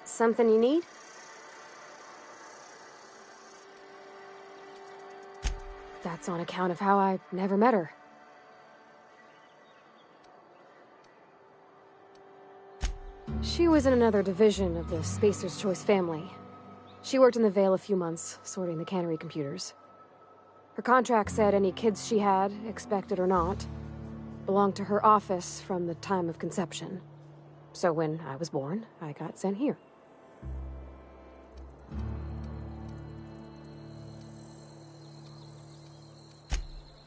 Something you need? That's on account of how I never met her. She was in another division of the Spacer's Choice family. She worked in the Vale a few months, sorting the cannery computers. Her contract said any kids she had, expected or not, belonged to her office from the time of conception. So when I was born, I got sent here.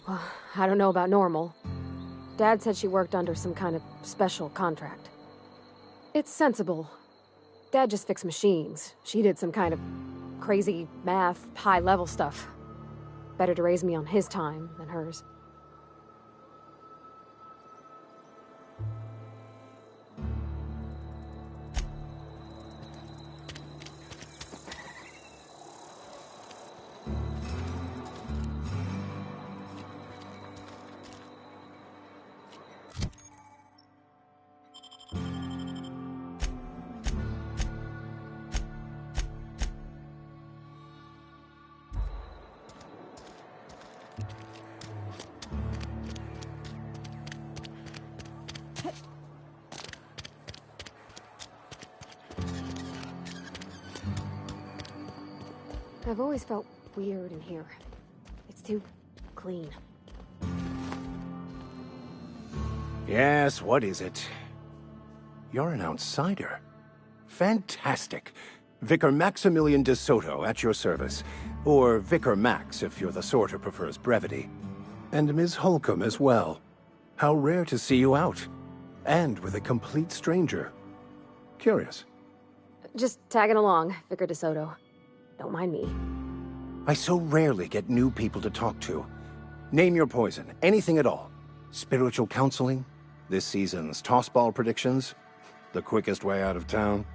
Well, I don't know about normal. Dad said she worked under some kind of special contract. It's sensible. Dad just fixed machines. She did some kind of crazy math, high-level stuff. Better to raise me on his time than hers. I've always felt weird in here. It's too clean. Yes, what is it? You're an outsider. Fantastic. Vicar Maximilian de Soto at your service. Or Vicar Max if you're the sort who prefers brevity. And Ms. Holcomb as well. How rare to see you out. And with a complete stranger. Curious. Just tagging along, Vicar de Soto. Don't mind me. I so rarely get new people to talk to. Name your poison, anything at all. Spiritual counseling? This season's tossball predictions? The quickest way out of town?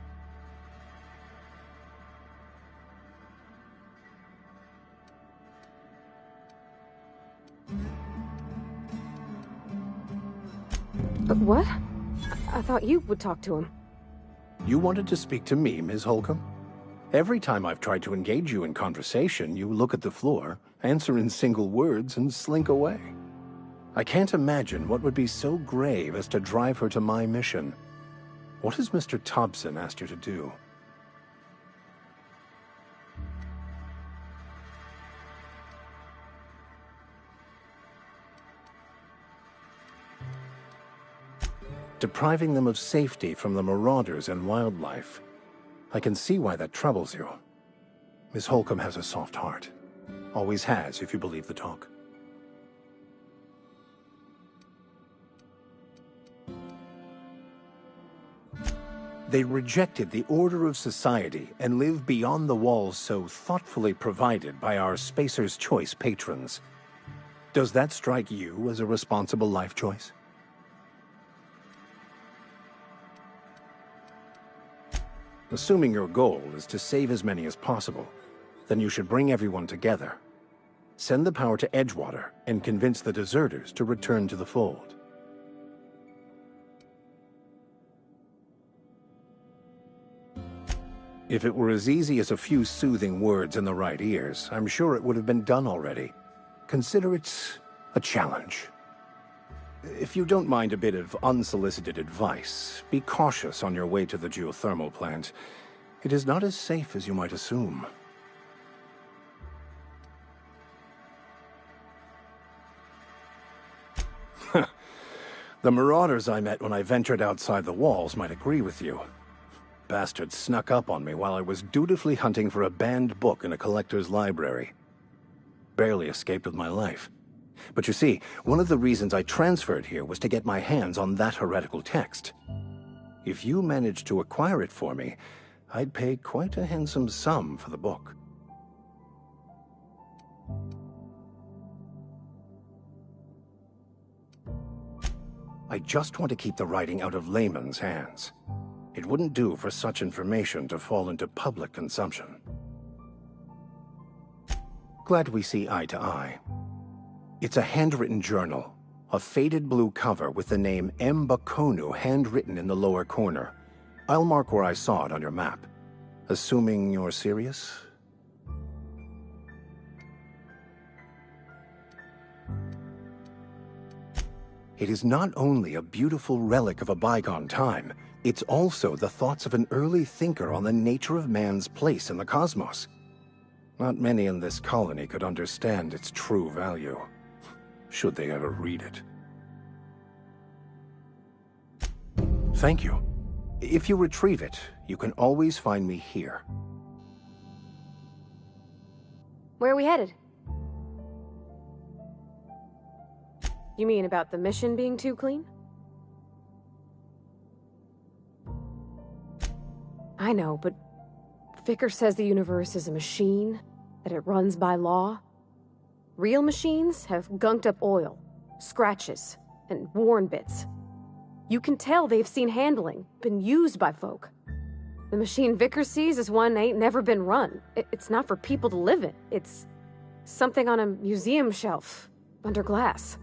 What? I thought you would talk to him. You wanted to speak to me, Ms. Holcomb? Every time I've tried to engage you in conversation, you look at the floor, answer in single words, and slink away. I can't imagine what would be so grave as to drive her to my mission. What has Mr. Thompson asked you to do? Depriving them of safety from the marauders and wildlife. I can see why that troubles you. Miss Holcomb has a soft heart. Always has, if you believe the talk. They rejected the order of society and live beyond the walls so thoughtfully provided by our Spacer's Choice patrons. Does that strike you as a responsible life choice? Assuming your goal is to save as many as possible, then you should bring everyone together. Send the power to Edgewater and convince the deserters to return to the fold. If it were as easy as a few soothing words in the right ears, I'm sure it would have been done already. Consider it a challenge. If you don't mind a bit of unsolicited advice, be cautious on your way to the geothermal plant. It is not as safe as you might assume. The marauders I met when I ventured outside the walls might agree with you. Bastards snuck up on me while I was dutifully hunting for a banned book in a collector's library. Barely escaped with my life. But you see, one of the reasons I transferred here was to get my hands on that heretical text. If you managed to acquire it for me, I'd pay quite a handsome sum for the book. I just want to keep the writing out of layman's hands. It wouldn't do for such information to fall into public consumption. Glad we see eye to eye. It's a handwritten journal. A faded blue cover with the name M. Bakonu handwritten in the lower corner. I'll mark where I saw it on your map. Assuming you're serious? It is not only a beautiful relic of a bygone time, it's also the thoughts of an early thinker on the nature of man's place in the cosmos. Not many in this colony could understand its true value, should they ever read it. Thank you. If you retrieve it, you can always find me here. Where are we headed? You mean about the mission being too clean? I know, but Vicker says the universe is a machine, that it runs by law. Real machines have gunked up oil, scratches, and worn bits. You can tell they've seen handling, been used by folk. The machine Vicker sees is one ain't never been run. It's not for people to live in. It's something on a museum shelf, under glass.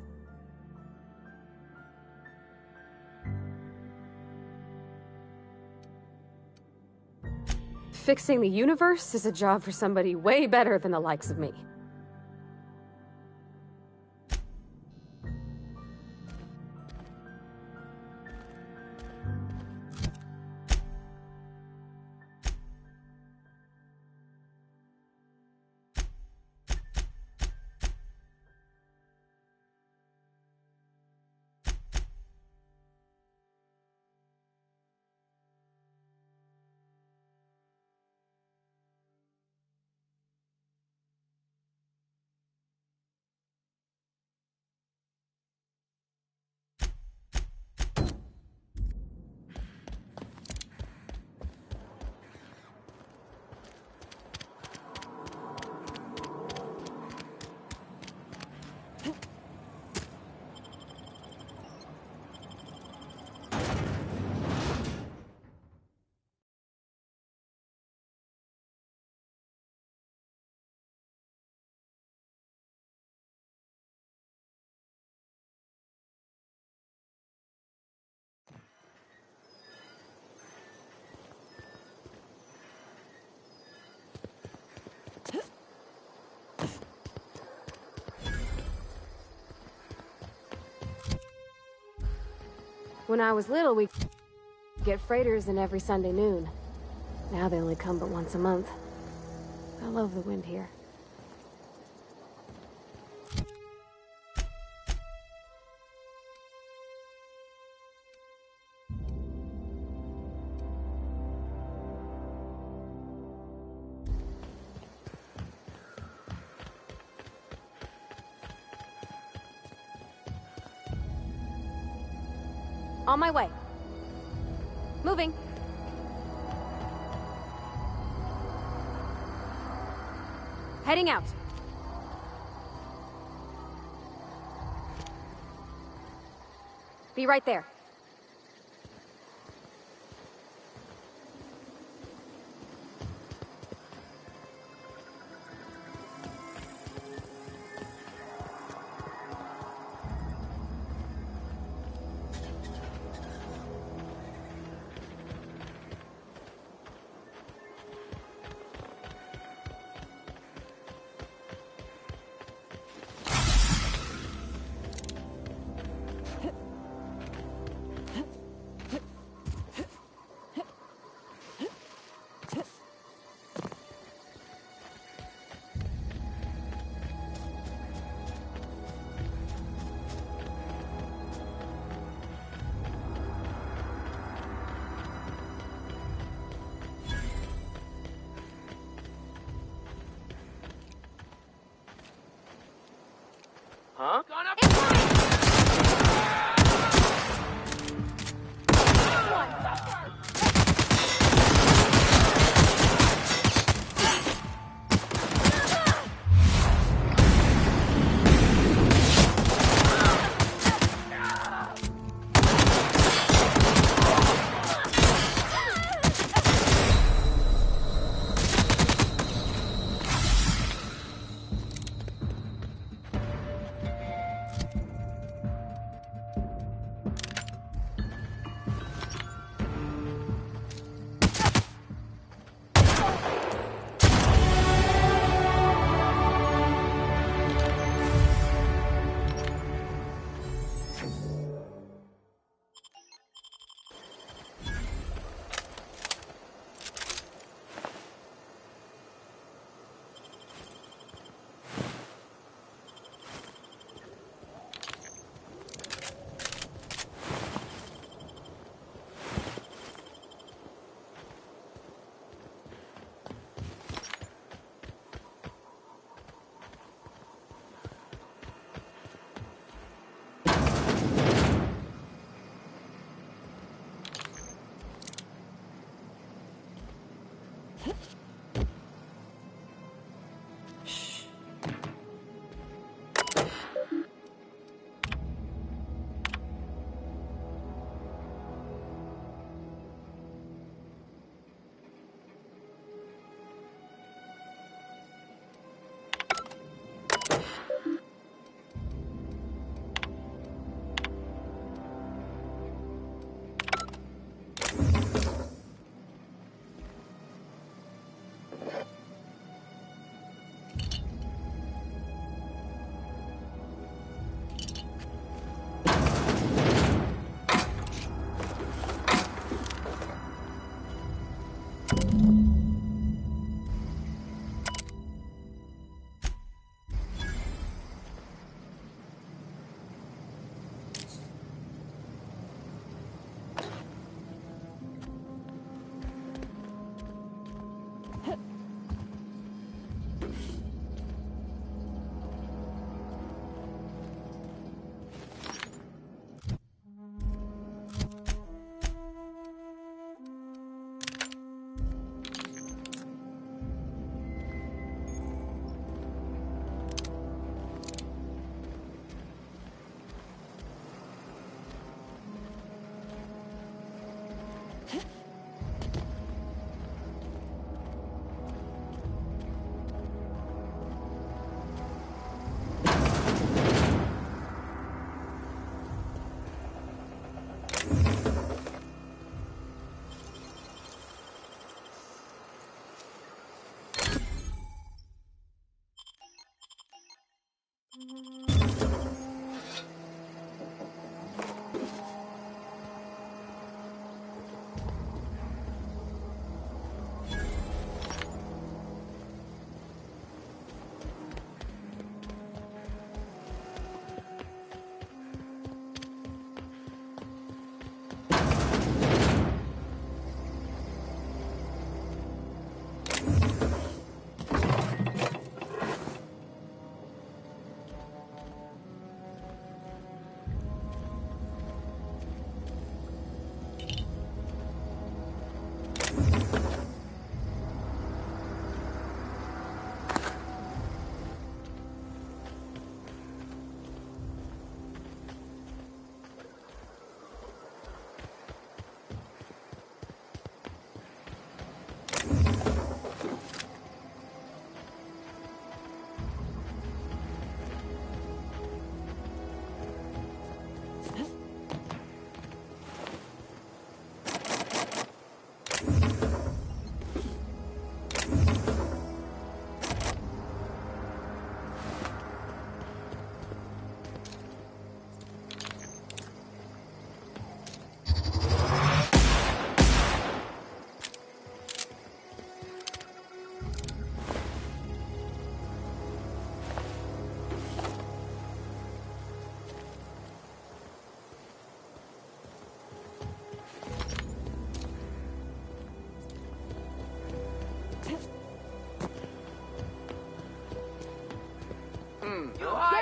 Fixing the universe is a job for somebody way better than the likes of me. When I was little, we'd get freighters in every Sunday noon. Now they only come but once a month. I love the wind here. On my way. Moving. Heading out. Be right there. Huh? Get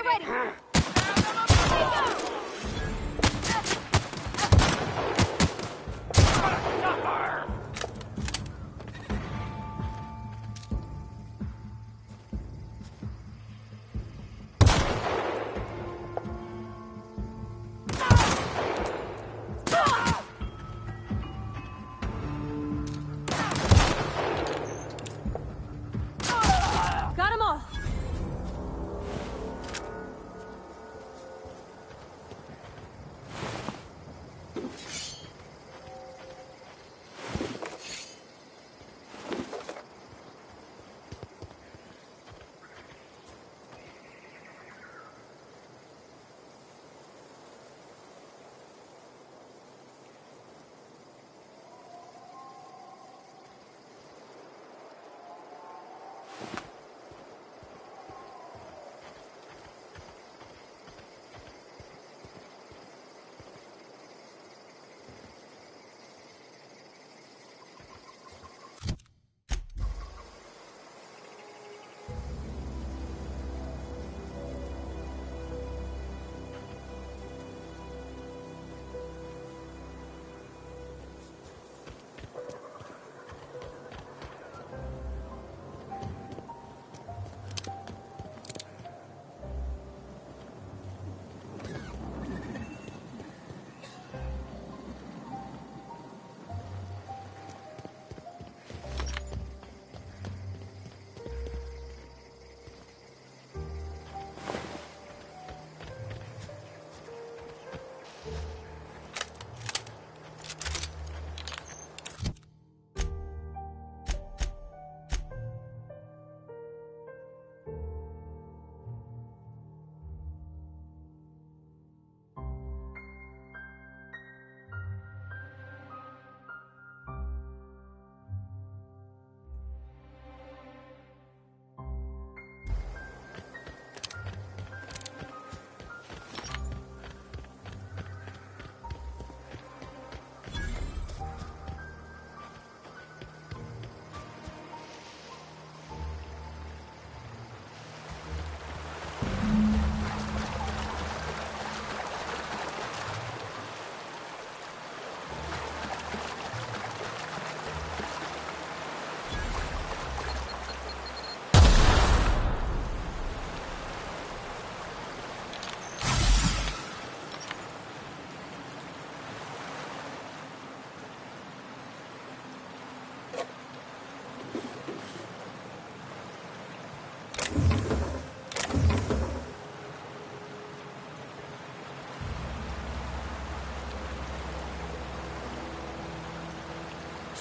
ready! Got 'em all!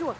Sure.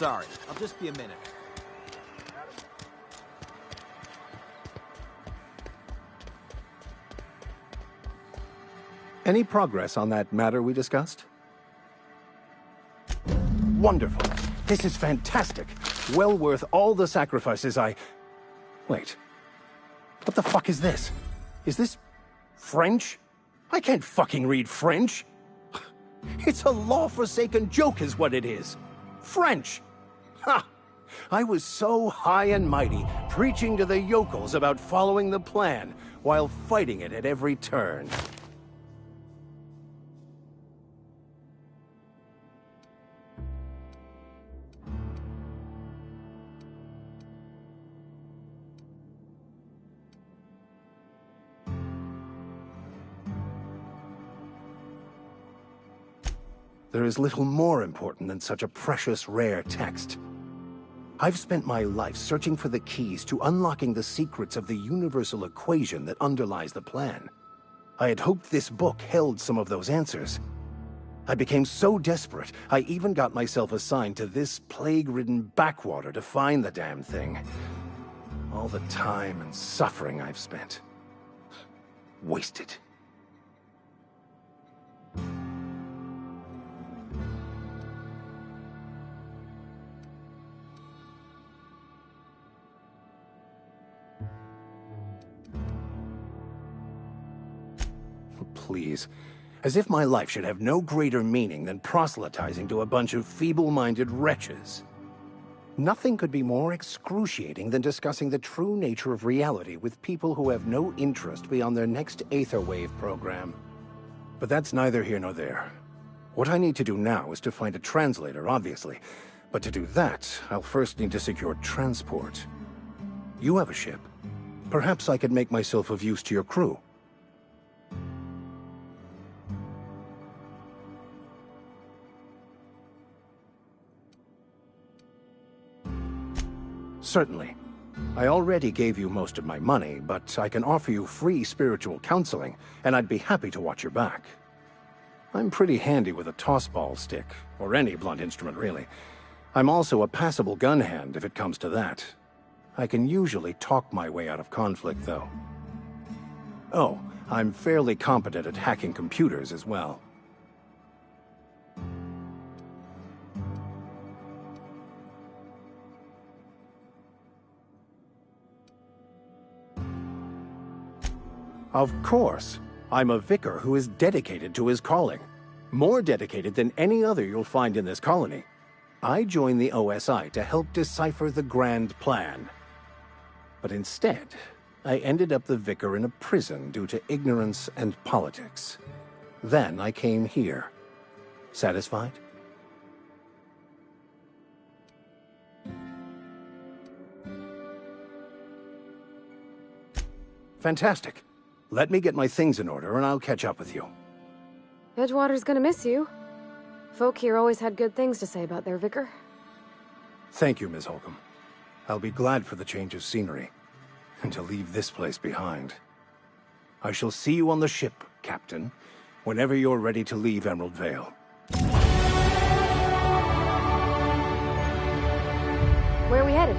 sorry. I'll just be a minute. Any progress on that matter we discussed? Wonderful. This is fantastic. Well worth all the sacrifices I... Wait. What the fuck is this? Is this... French? I can't fucking read French. It's a law-forsaken joke is what it is. French! Ha! I was so high and mighty, preaching to the yokels about following the plan, while fighting it at every turn. There is little more important than such a precious, rare text. I've spent my life searching for the keys to unlocking the secrets of the universal equation that underlies the plan. I had hoped this book held some of those answers. I became so desperate, I even got myself assigned to this plague-ridden backwater to find the damn thing. All the time and suffering I've spent. Wasted. Please. As if my life should have no greater meaning than proselytizing to a bunch of feeble-minded wretches. Nothing could be more excruciating than discussing the true nature of reality with people who have no interest beyond their next Aetherwave program. But that's neither here nor there. What I need to do now is to find a translator, obviously. But to do that, I'll first need to secure transport. You have a ship. Perhaps I could make myself of use to your crew. Certainly. I already gave you most of my money, but I can offer you free spiritual counseling, and I'd be happy to watch your back. I'm pretty handy with a tossball stick, or any blunt instrument really. I'm also a passable gun hand if it comes to that. I can usually talk my way out of conflict, though. Oh, I'm fairly competent at hacking computers as well. Of course. I'm a vicar who is dedicated to his calling. More dedicated than any other you'll find in this colony. I joined the OSI to help decipher the grand plan. But instead, I ended up the vicar in a prison due to ignorance and politics. Then I came here. Satisfied? Fantastic. Let me get my things in order and I'll catch up with you. Edgewater's gonna miss you. Folk here always had good things to say about their vicar. Thank you, Ms. Holcomb. I'll be glad for the change of scenery, and to leave this place behind. I shall see you on the ship, Captain, whenever you're ready to leave Emerald Vale. Where are we headed?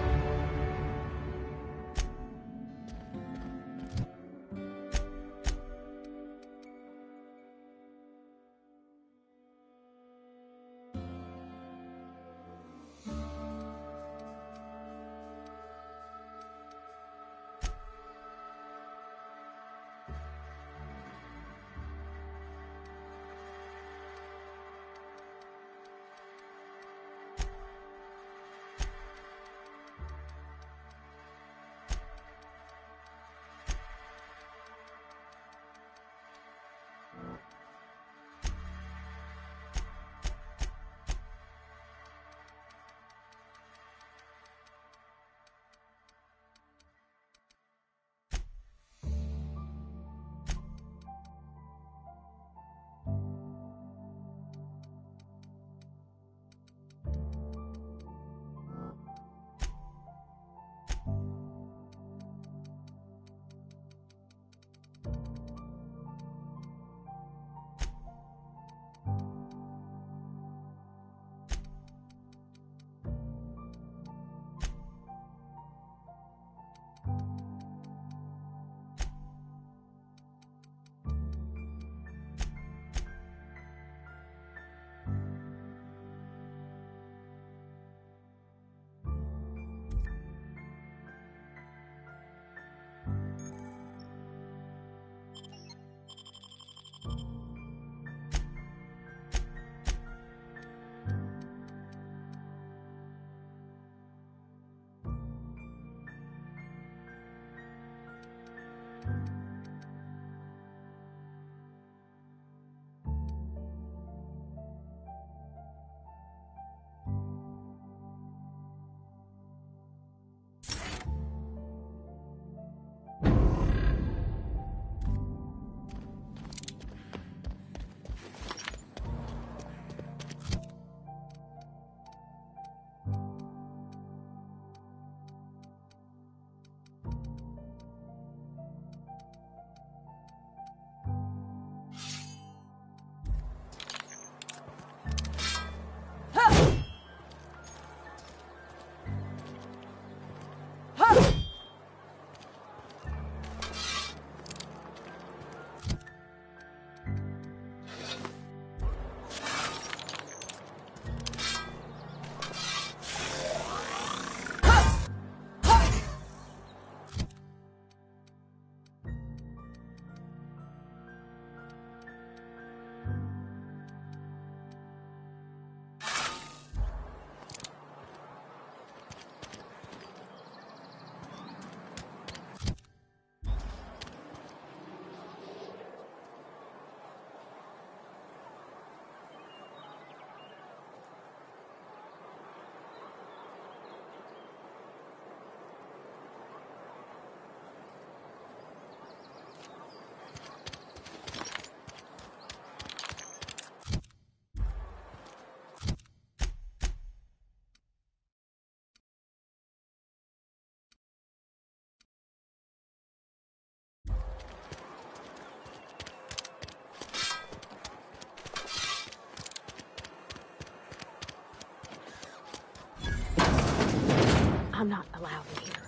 I'm not allowed in here.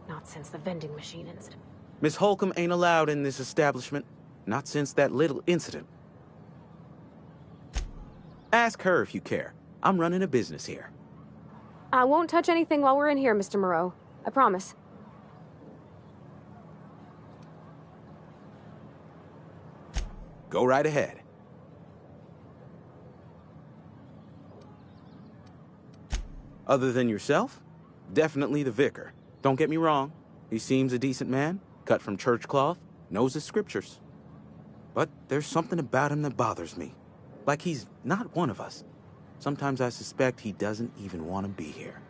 Not since the vending machine incident. Miss Holcomb ain't allowed in this establishment. Not since that little incident. Ask her if you care. I'm running a business here. I won't touch anything while we're in here, Mr. Moreau. I promise. Go right ahead. Other than yourself? Definitely the vicar. Don't get me wrong. He seems a decent man, cut from church cloth, knows his scriptures. But there's something about him that bothers me. Like he's not one of us. Sometimes I suspect he doesn't even want to be here.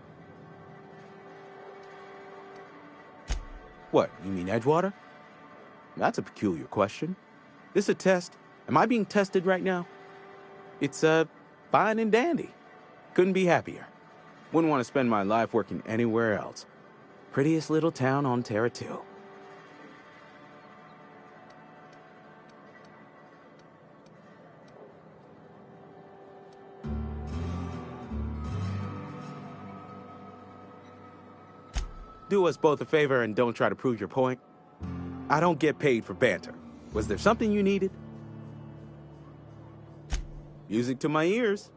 What, you mean Edgewater? That's a peculiar question. This a test? Am I being tested right now? It's, fine and dandy. Couldn't be happier. Wouldn't want to spend my life working anywhere else. Prettiest little town on Terra 2. Do us both a favor and don't try to prove your point. I don't get paid for banter. Was there something you needed? Music to my ears.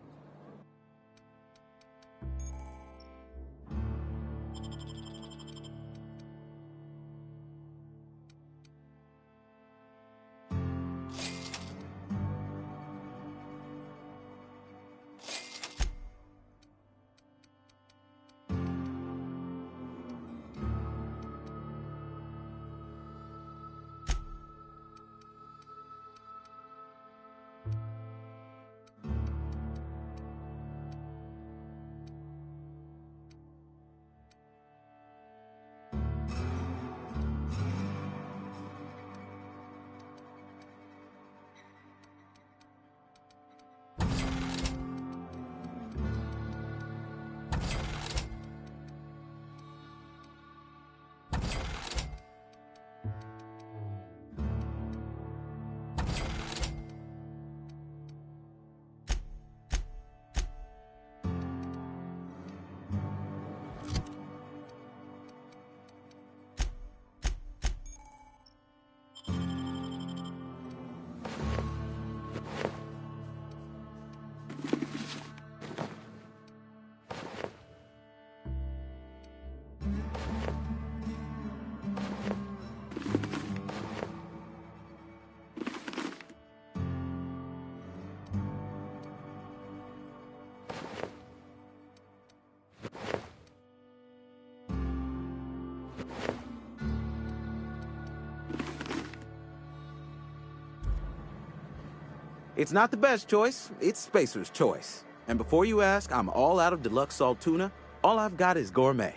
It's not the best choice, it's Spacer's choice. And before you ask, I'm all out of deluxe salt tuna. All I've got is gourmet.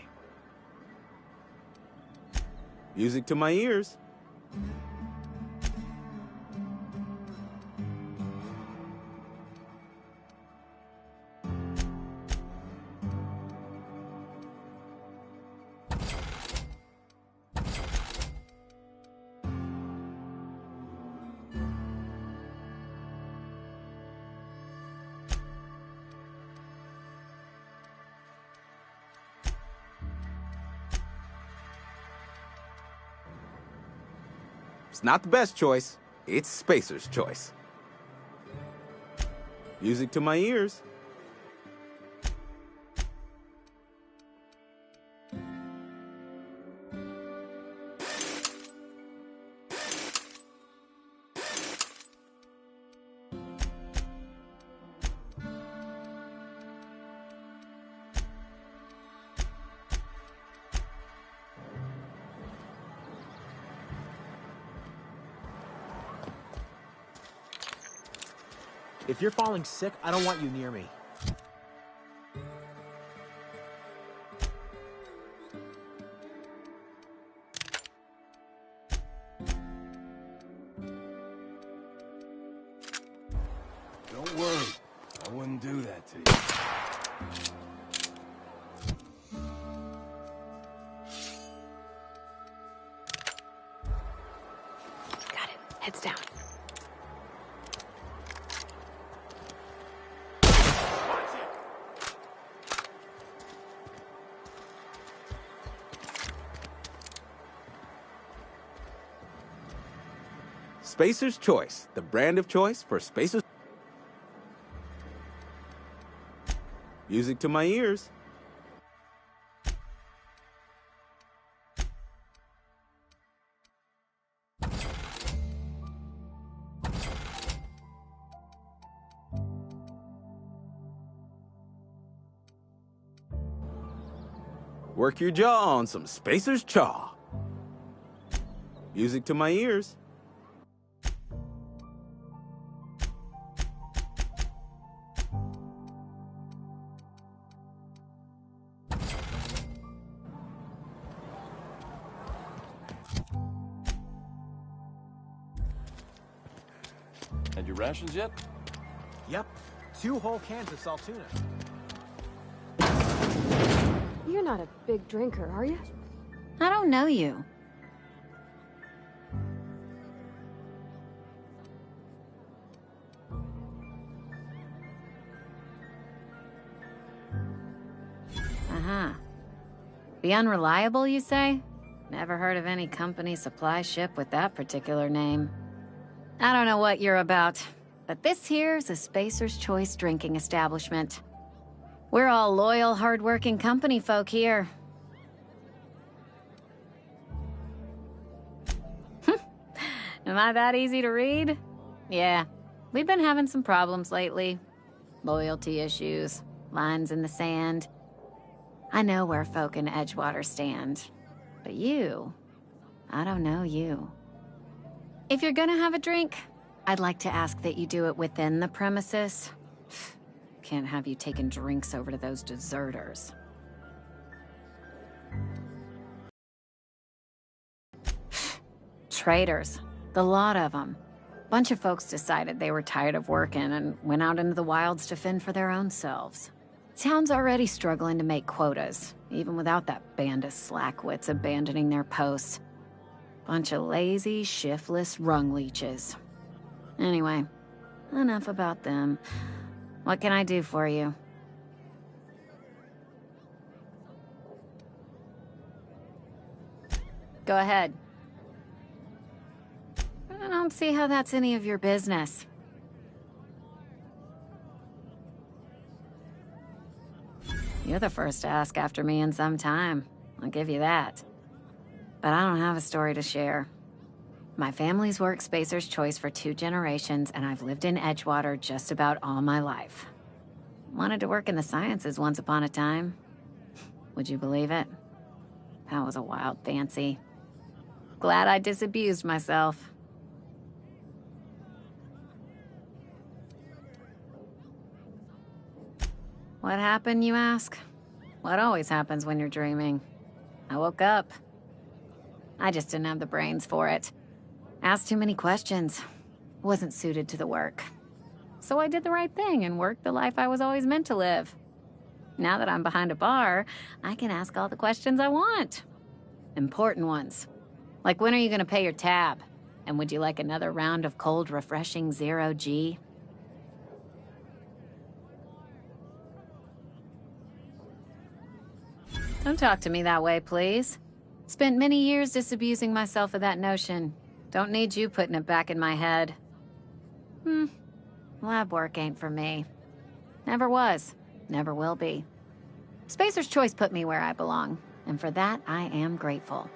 Music to my ears. It's not the best choice, it's Spacer's choice. Music to my ears. If you're falling sick, I don't want you near me. Don't worry. I wouldn't do that to you. Got it. Heads down. Spacer's Choice, the brand of choice for Spacer's... Music to my ears. Work your jaw on some Spacer's Chaw. Music to my ears. Had your rations yet? Yep. 2 whole cans of salt tuna. You're not a big drinker, are you? I don't know you. Uh-huh. The Unreliable, you say? Never heard of any company supply ship with that particular name. I don't know what you're about, but this here's a Spacer's Choice drinking establishment. We're all loyal, hard-working company folk here. Am I that easy to read? Yeah, we've been having some problems lately. Loyalty issues, lines in the sand. I know where folk in Edgewater stand. But you, I don't know you. If you're gonna have a drink, I'd like to ask that you do it within the premises. Can't have you taking drinks over to those deserters. Traitors. The lot of them. Bunch of folks decided they were tired of working and went out into the wilds to fend for their own selves. Town's already struggling to make quotas, even without that band of slackwits abandoning their posts. Bunch of lazy, shiftless rung leeches. Anyway, enough about them. What can I do for you? Go ahead. I don't see how that's any of your business. You're the first to ask after me in some time. I'll give you that. But I don't have a story to share. My family's worked Spacer's Choice for 2 generations, and I've lived in Edgewater just about all my life. Wanted to work in the sciences once upon a time. Would you believe it? That was a wild fancy. Glad I disabused myself. What happened, you ask? What always happens when you're dreaming? I woke up. I just didn't have the brains for it. Asked too many questions. Wasn't suited to the work. So I did the right thing and worked the life I was always meant to live. Now that I'm behind a bar, I can ask all the questions I want. Important ones. Like, when are you gonna pay your tab? And would you like another round of cold, refreshing 0G? Don't talk to me that way, please. Spent many years disabusing myself of that notion. Don't need you putting it back in my head. Lab work ain't for me. Never was. Never will be. Spacer's Choice put me where I belong, and for that, I am grateful.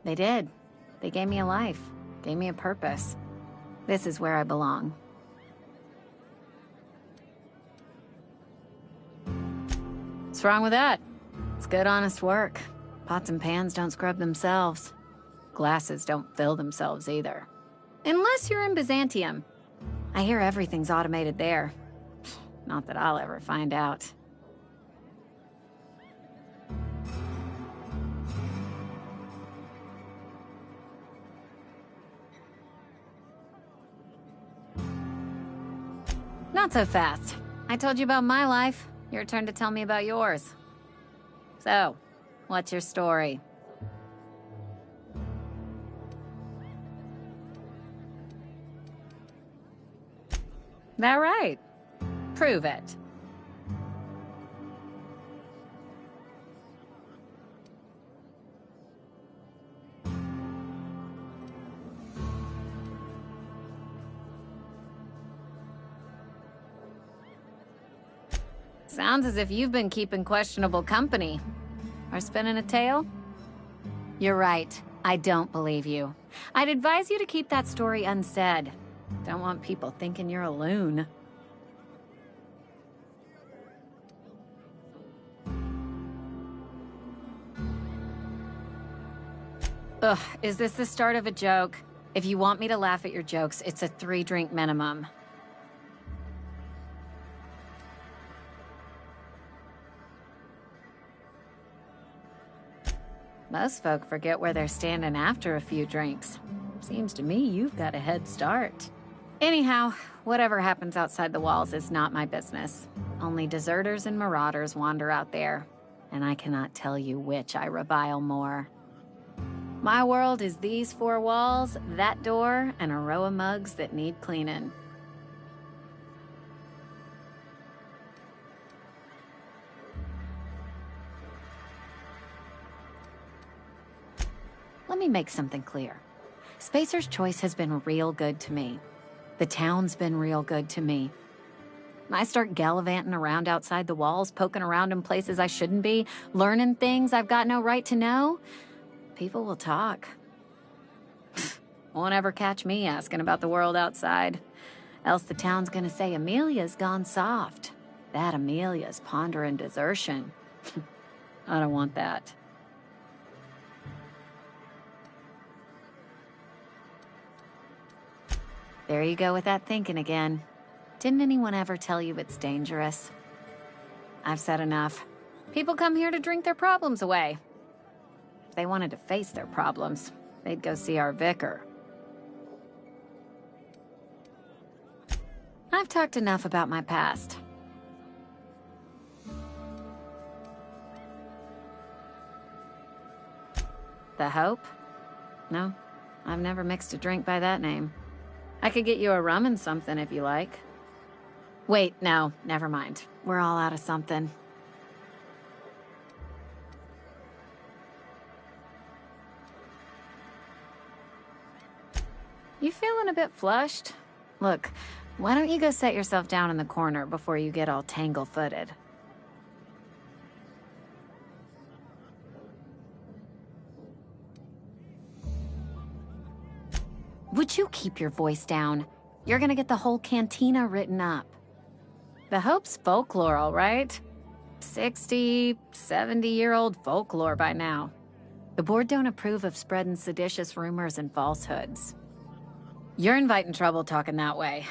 They did. They gave me a life, gave me a purpose. This is where I belong. What's wrong with that? It's good, honest work. Pots and pans don't scrub themselves. glasses don't fill themselves either. Unless you're in Byzantium. I hear everything's automated there. Not that I'll ever find out. Not so fast. I told you about my life. Your turn to tell me about yours. So, what's your story? That right? Prove it. Sounds as if you've been keeping questionable company. Or spinning a tale? You're right. I don't believe you. I'd advise you to keep that story unsaid. Don't want people thinking you're a loon. Ugh, is this the start of a joke? If you want me to laugh at your jokes, it's a 3-drink minimum. Most folk forget where they're standing after a few drinks. Seems to me you've got a head start. Anyhow, whatever happens outside the walls is not my business. Only deserters and marauders wander out there, and I cannot tell you which I revile more. My world is these 4 walls, that door, and a row of mugs that need cleaning. Let me make something clear. Spacer's Choice has been real good to me. The town's been real good to me. I start gallivanting around outside the walls, poking around in places I shouldn't be, learning things I've got no right to know. People will talk. Won't ever catch me asking about the world outside. Else the town's gonna say Amelia's gone soft. That Amelia's pondering desertion. I don't want that. There you go with that thinking again. Didn't anyone ever tell you it's dangerous? I've said enough. People come here to drink their problems away. If they wanted to face their problems, they'd go see our vicar. I've talked enough about my past. The Hope? No, I've never mixed a drink by that name. I could get you a rum and something if you like. Wait, no, never mind. We're all out of something. You feeling a bit flushed? Look, why don't you go set yourself down in the corner before you get all tangle-footed? Would you keep your voice down? You're gonna get the whole cantina written up. The Hope's folklore, all right? 60, 70-year-old folklore by now. The board don't approve of spreading seditious rumors and falsehoods. You're inviting trouble talking that way,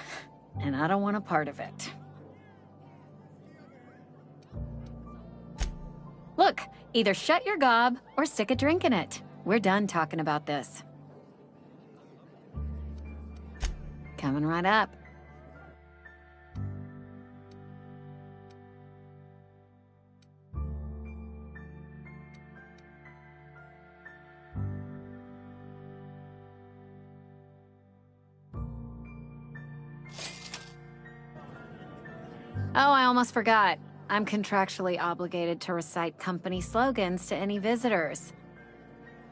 and I don't want a part of it. Look, either shut your gob or stick a drink in it. We're done talking about this. Coming right up. Oh, I almost forgot. I'm contractually obligated to recite company slogans to any visitors.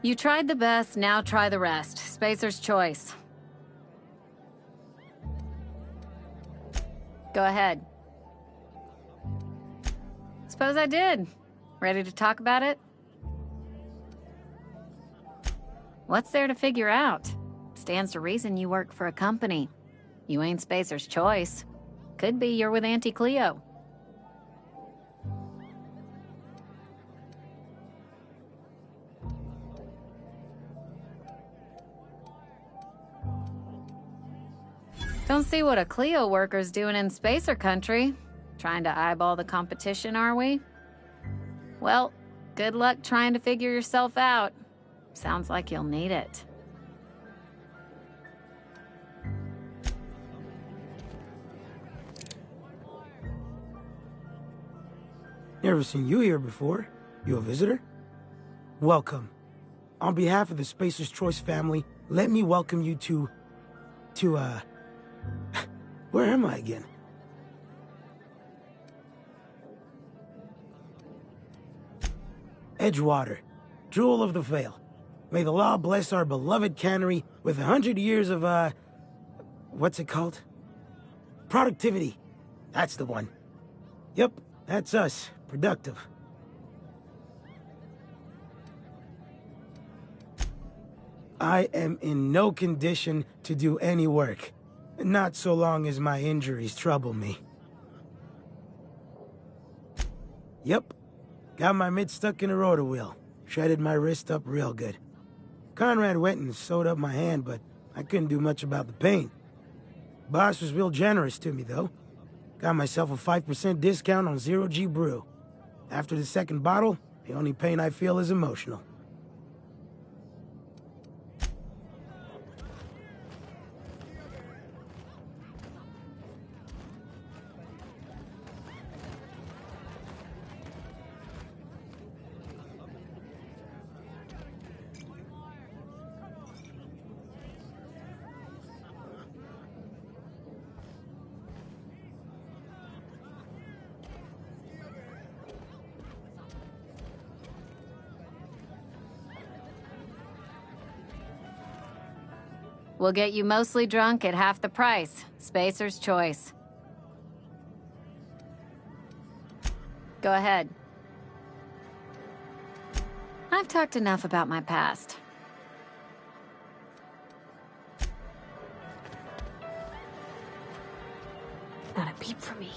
You tried the best, now try the rest. Spacer's Choice. Go ahead. Suppose I did. Ready to talk about it? What's there to figure out? Stands to reason you work for a company. You ain't Spacer's Choice. Could be you're with Auntie Cleo. Don't see what a Cleo worker's doing in Spacer country. Trying to eyeball the competition, are we? Well, good luck trying to figure yourself out. Sounds like you'll need it. Never seen you here before. You a visitor? Welcome. On behalf of the Spacer's Choice family, let me welcome you to, where am I again? Edgewater, Jewel of the Vale. May the law bless our beloved cannery with 100 years of, what's it called? Productivity. That's the one. Yep, that's us. Productive. I am in no condition to do any work. Not so long as my injuries trouble me. Yep. Got my mid stuck in a rotor wheel. Shredded my wrist up real good. Conrad went and sewed up my hand, but I couldn't do much about the pain. Boss was real generous to me, though. Got myself a 5% discount on Zero G Brew. After the second bottle, the only pain I feel is emotional. We'll get you mostly drunk at half the price. Spacer's Choice. Go ahead. I've talked enough about my past. Not a peep from me.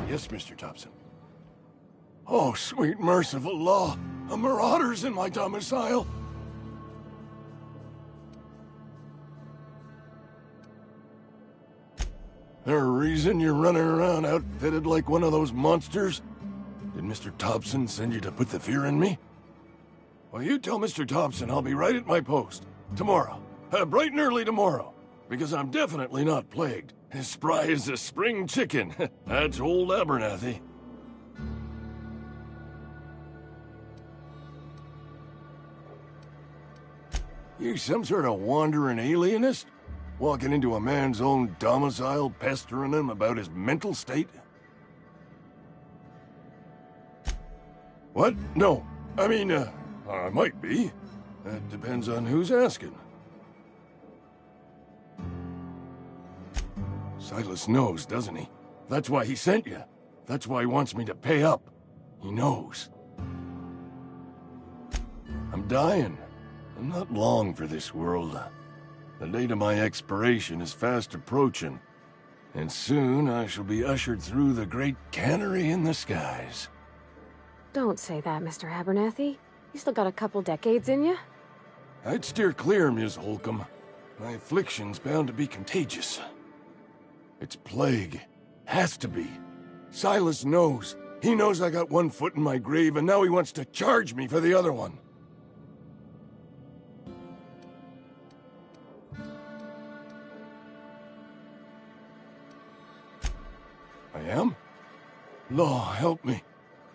Yes, Mr. Thompson. Oh, sweet merciful law! A marauder's in my domicile! There a reason you're running around outfitted like one of those monsters? Did Mr. Thompson send you to put the fear in me? Well, you tell Mr. Thompson I'll be right at my post. Tomorrow. Bright and early tomorrow. Because I'm definitely not plagued. As spry as a spring chicken. That's old Abernathy. You some sort of wandering alienist? Walking into a man's own domicile, pestering him about his mental state? What? No. I mean, I might be. That depends on who's asking. Silas knows, doesn't he? That's why he sent you. That's why he wants me to pay up. He knows. I'm dying. I'm not long for this world. The date of my expiration is fast approaching, and soon I shall be ushered through the great cannery in the skies. Don't say that, Mr. Abernathy. You still got a couple decades in you. I'd steer clear, Ms. Holcomb. My affliction's bound to be contagious. It's plague. Has to be. Silas knows. He knows I got one foot in my grave, and now he wants to charge me for the other one. I am? Law, help me.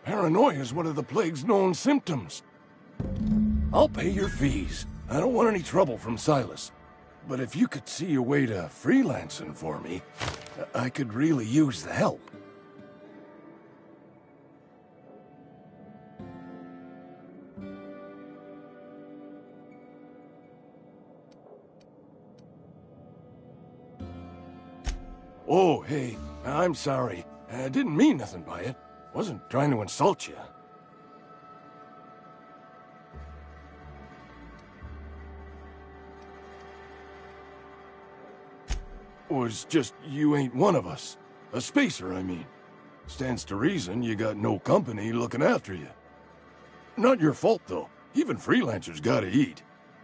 Paranoia is one of the plague's known symptoms. I'll pay your fees. I don't want any trouble from Silas. But if you could see a way to freelancing for me, I could really use the help. Oh, hey, I'm sorry. I didn't mean nothing by it. Wasn't trying to insult you. Was just you ain't one of us. A spacer, I mean. Stands to reason you got no company looking after you. Not your fault, though. Even freelancers gotta eat.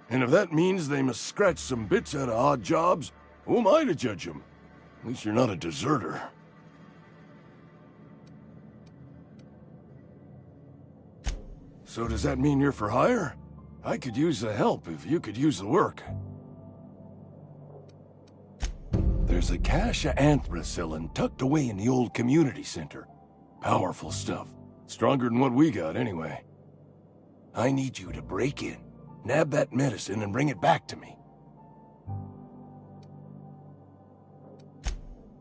And if that means they must scratch some bits out of odd jobs, who am I to judge them? At least you're not a deserter. So does that mean you're for hire? I could use the help if you could use the work. There's a cache of anthracillin tucked away in the old community center. Powerful stuff. Stronger than what we got, anyway. I need you to break in, nab that medicine, and bring it back to me.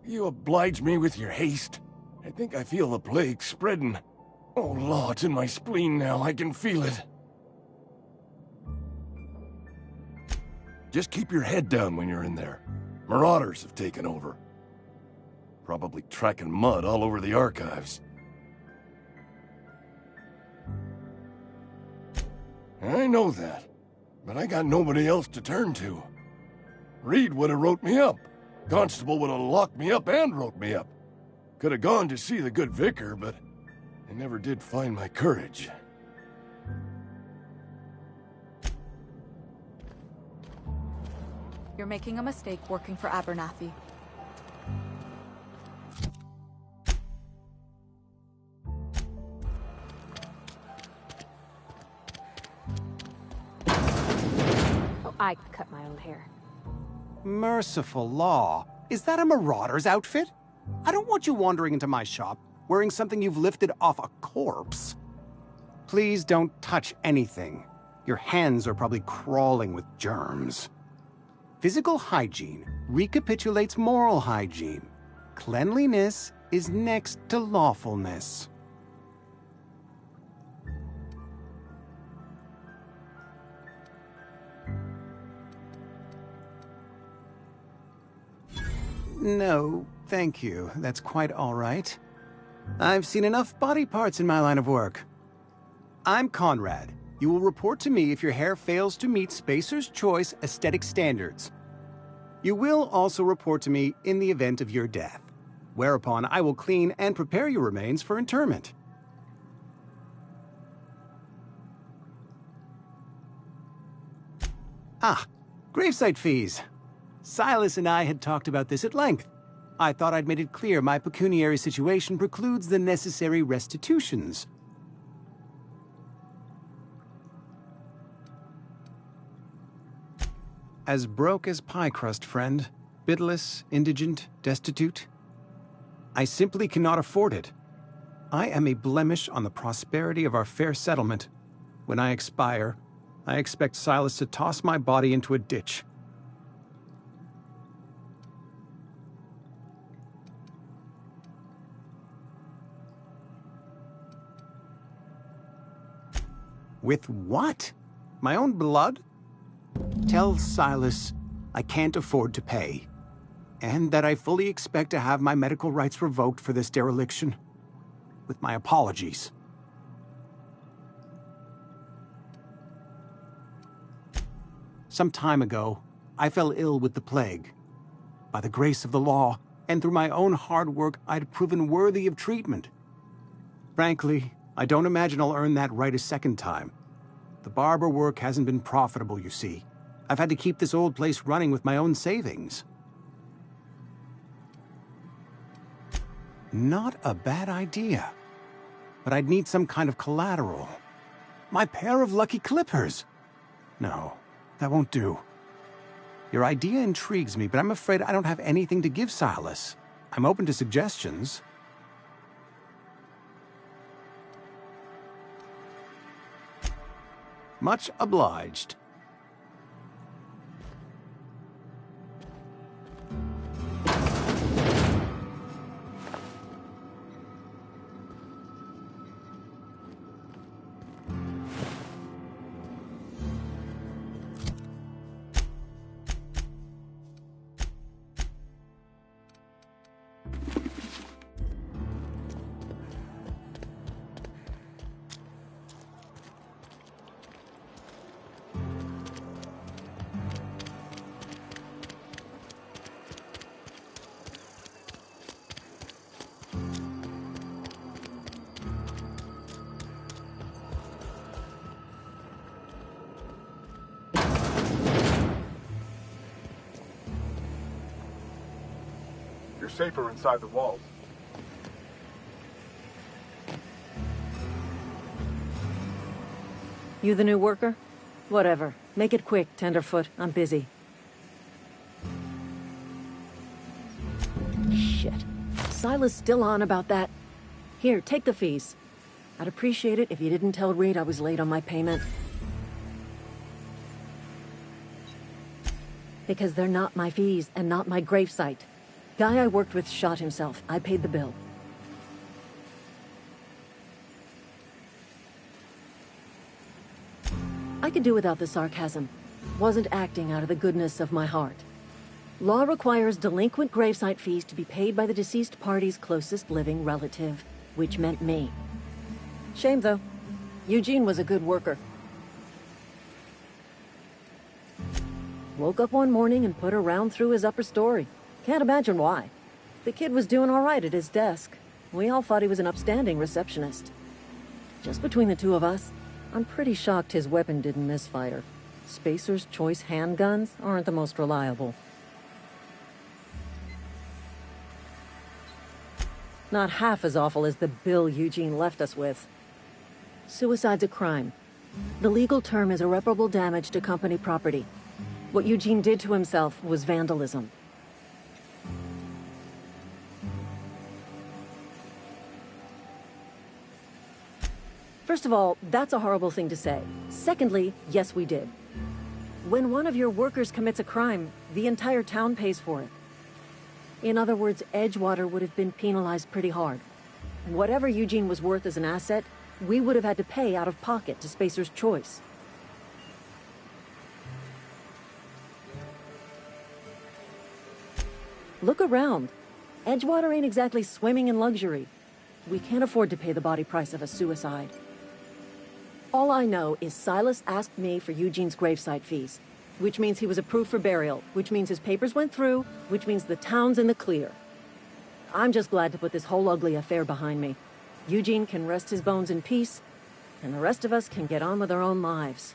You oblige me with your haste. I think I feel the plague spreading. Oh, Law, it's in my spleen now. I can feel it. Just keep your head down when you're in there. Marauders have taken over. Probably tracking mud all over the archives. I know that, but I got nobody else to turn to. Reed would have wrote me up. Constable would have locked me up and wrote me up. Could have gone to see the good vicar, but I never did find my courage. You're making a mistake working for Abernathy. Oh, I cut my own hair. Merciful law. Is that a marauder's outfit? I don't want you wandering into my shop wearing something you've lifted off a corpse. Please don't touch anything. Your hands are probably crawling with germs. Physical hygiene recapitulates moral hygiene. Cleanliness is next to lawfulness. No, thank you. That's quite all right. I've seen enough body parts in my line of work. I'm Conrad. You will report to me if your hair fails to meet Spacer's Choice aesthetic standards. You will also report to me in the event of your death, whereupon I will clean and prepare your remains for interment. Ah, gravesite fees. Silas and I had talked about this at length. I thought I'd made it clear my pecuniary situation precludes the necessary restitutions. As broke as pie crust, friend. Bidless, indigent, destitute. I simply cannot afford it. I am a blemish on the prosperity of our fair settlement. When I expire, I expect Silas to toss my body into a ditch. With what? My own blood? Tell Silas I can't afford to pay, and that I fully expect to have my medical rights revoked for this dereliction. With my apologies. Some time ago, I fell ill with the plague. By the grace of the law, and through my own hard work, I'd proven worthy of treatment. Frankly, I don't imagine I'll earn that right a second time. The barber work hasn't been profitable, you see. I've had to keep this old place running with my own savings. Not a bad idea. But I'd need some kind of collateral. My pair of lucky clippers! No, that won't do. Your idea intrigues me, but I'm afraid I don't have anything to give Silas. I'm open to suggestions. Much obliged. You're safer inside the walls. You the new worker? Whatever. Make it quick, Tenderfoot. I'm busy. Shit. Silas still on about that. Here, take the fees. I'd appreciate it if you didn't tell Reed I was late on my payment. Because they're not my fees and not my gravesite. Guy I worked with shot himself. I paid the bill. I could do without the sarcasm. Wasn't acting out of the goodness of my heart. Law requires delinquent gravesite fees to be paid by the deceased party's closest living relative, which meant me. Shame, though. Eugene was a good worker. Woke up one morning and put a round through his upper story. Can't imagine why. The kid was doing all right at his desk. We all thought he was an upstanding receptionist. Just between the two of us, I'm pretty shocked his weapon didn't misfire. Spacer's Choice handguns aren't the most reliable. Not half as awful as the bill Eugene left us with. Suicide's a crime. The legal term is irreparable damage to company property. What Eugene did to himself was vandalism. First of all, that's a horrible thing to say. Secondly, yes, we did. When one of your workers commits a crime, the entire town pays for it. In other words, Edgewater would have been penalized pretty hard. Whatever Eugene was worth as an asset, we would have had to pay out of pocket to Spacer's Choice. Look around. Edgewater ain't exactly swimming in luxury. We can't afford to pay the body price of a suicide. All I know is Silas asked me for Eugene's gravesite fees, which means he was approved for burial, which means his papers went through, which means the town's in the clear. I'm just glad to put this whole ugly affair behind me. Eugene can rest his bones in peace, and the rest of us can get on with our own lives.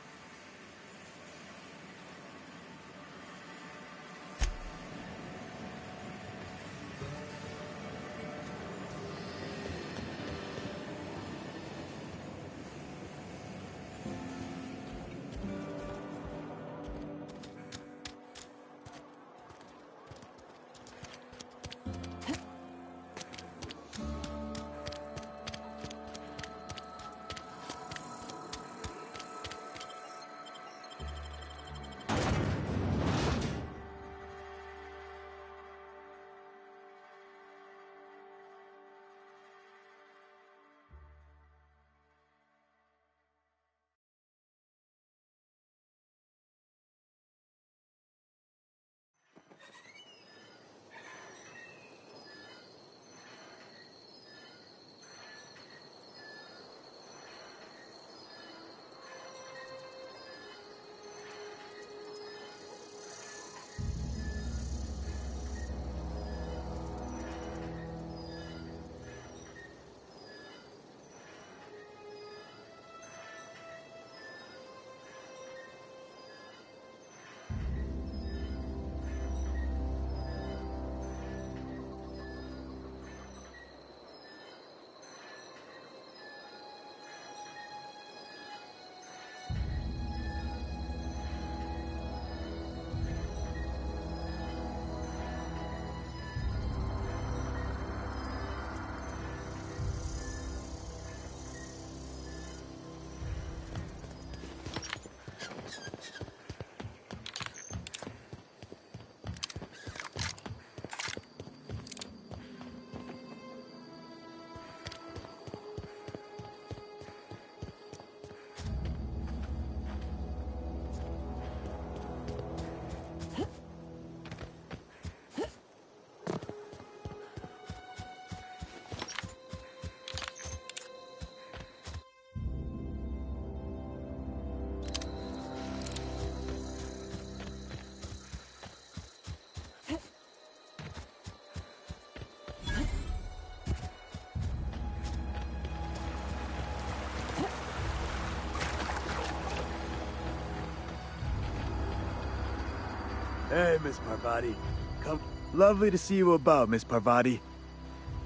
Hey, Miss Parvati. Come. Lovely to see you about, Miss Parvati.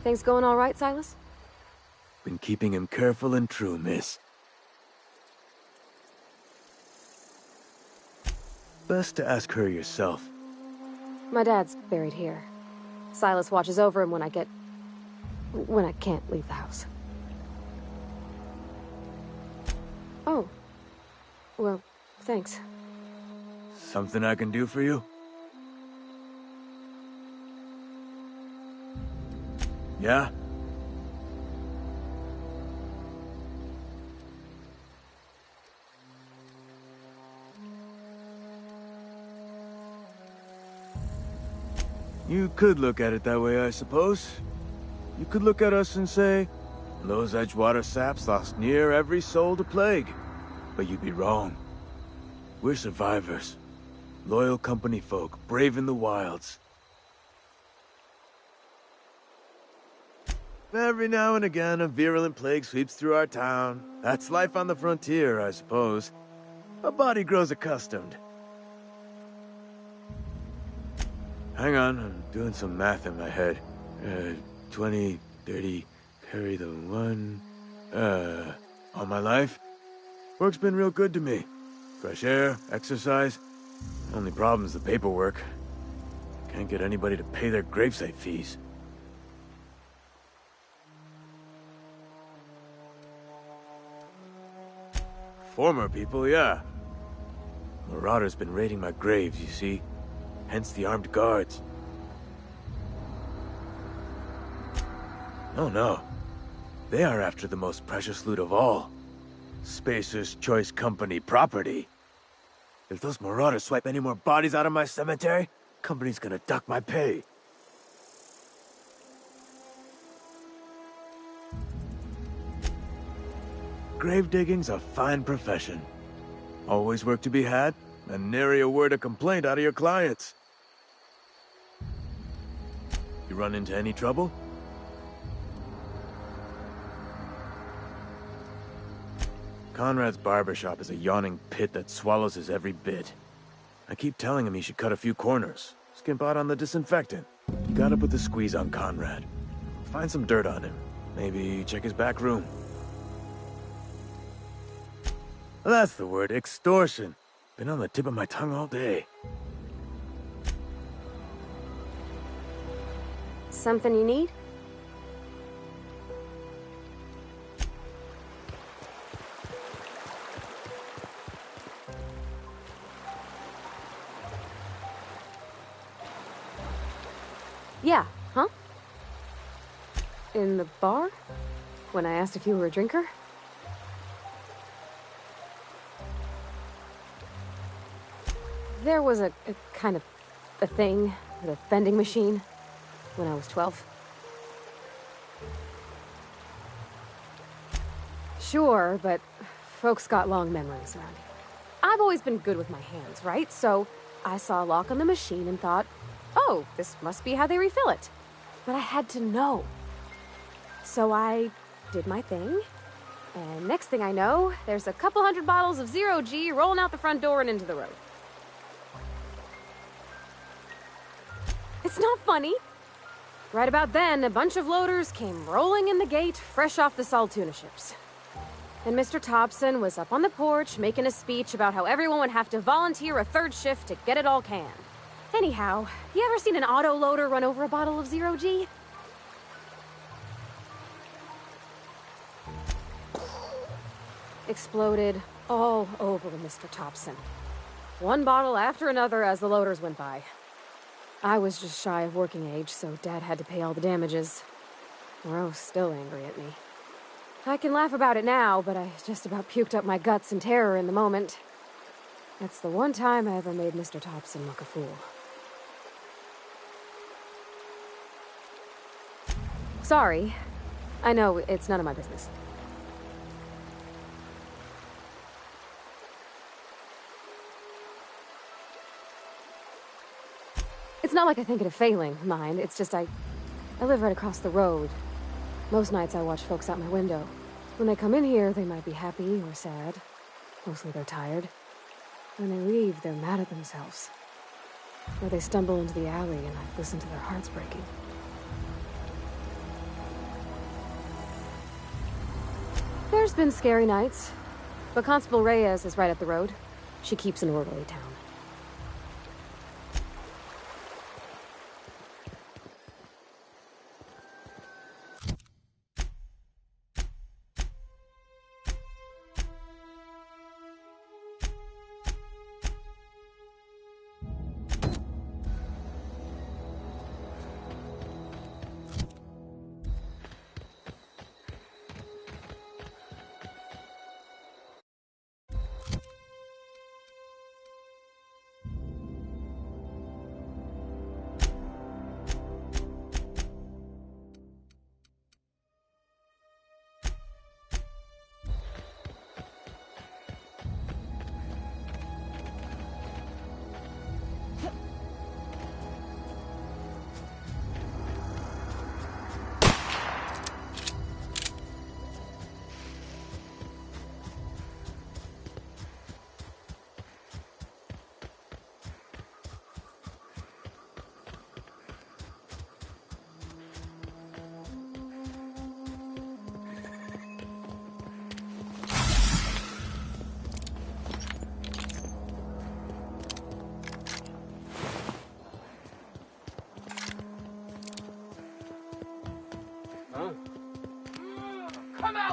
Things going all right, Silas? Been keeping him careful and true, miss. Best to ask her yourself. My dad's buried here. Silas watches over him when I can't leave the house. Oh. Well, thanks. Something I can do for you? Yeah? You could look at it that way, I suppose. You could look at us and say, those Edgewater saps lost near every soul to plague. But you'd be wrong. We're survivors. Loyal company folk, braving the wilds. Every now and again, a virulent plague sweeps through our town. That's life on the frontier, I suppose. A body grows accustomed. Hang on, I'm doing some math in my head. 20, 30, carry the one... all my life? Work's been real good to me. Fresh air, exercise. Only problem's the paperwork. Can't get anybody to pay their gravesite fees. Former people, yeah. Marauders been raiding my graves, you see. Hence the armed guards. Oh no. They are after the most precious loot of all. Spacer's Choice Company property. If those marauders swipe any more bodies out of my cemetery, company's gonna duck my pay. Grave digging's a fine profession. Always work to be had, and nary a word of complaint out of your clients. You run into any trouble? Conrad's barbershop is a yawning pit that swallows his every bit. I keep telling him he should cut a few corners, skimp out on the disinfectant. You gotta put the squeeze on Conrad. Find some dirt on him. Maybe check his back room. That's the word, extortion. Been on the tip of my tongue all day. Something you need? Yeah, huh? In the bar? When I asked if you were a drinker? There was a kind of a thing with a vending machine when I was 12. Sure, but folks got long memories around here. I've always been good with my hands, right? So I saw a lock on the machine and thought, oh, this must be how they refill it. But I had to know. So I did my thing, and next thing I know, there's a couple hundred bottles of 0G rolling out the front door and into the road. It's not funny. Right about then, a bunch of loaders came rolling in the gate, fresh off the Saltuna ships. And Mr. Thompson was up on the porch making a speech about how everyone would have to volunteer a third shift to get it all canned. Anyhow, you ever seen an auto loader run over a bottle of 0G? Exploded all over Mr. Thompson. One bottle after another as the loaders went by. I was just shy of working age, so Dad had to pay all the damages. Rose still angry at me. I can laugh about it now, but I just about puked up my guts in terror in the moment. That's the one time I ever made Mr. Thompson look a fool. Sorry. I know, it's none of my business. It's not like I think it a failing, mind. It's just I live right across the road. Most nights I watch folks out my window. When they come in here, they might be happy or sad. Mostly they're tired. When they leave, they're mad at themselves. Or they stumble into the alley and I listen to their hearts breaking. There's been scary nights, but Constable Reyes is right up the road. She keeps an orderly town.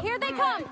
Here they come!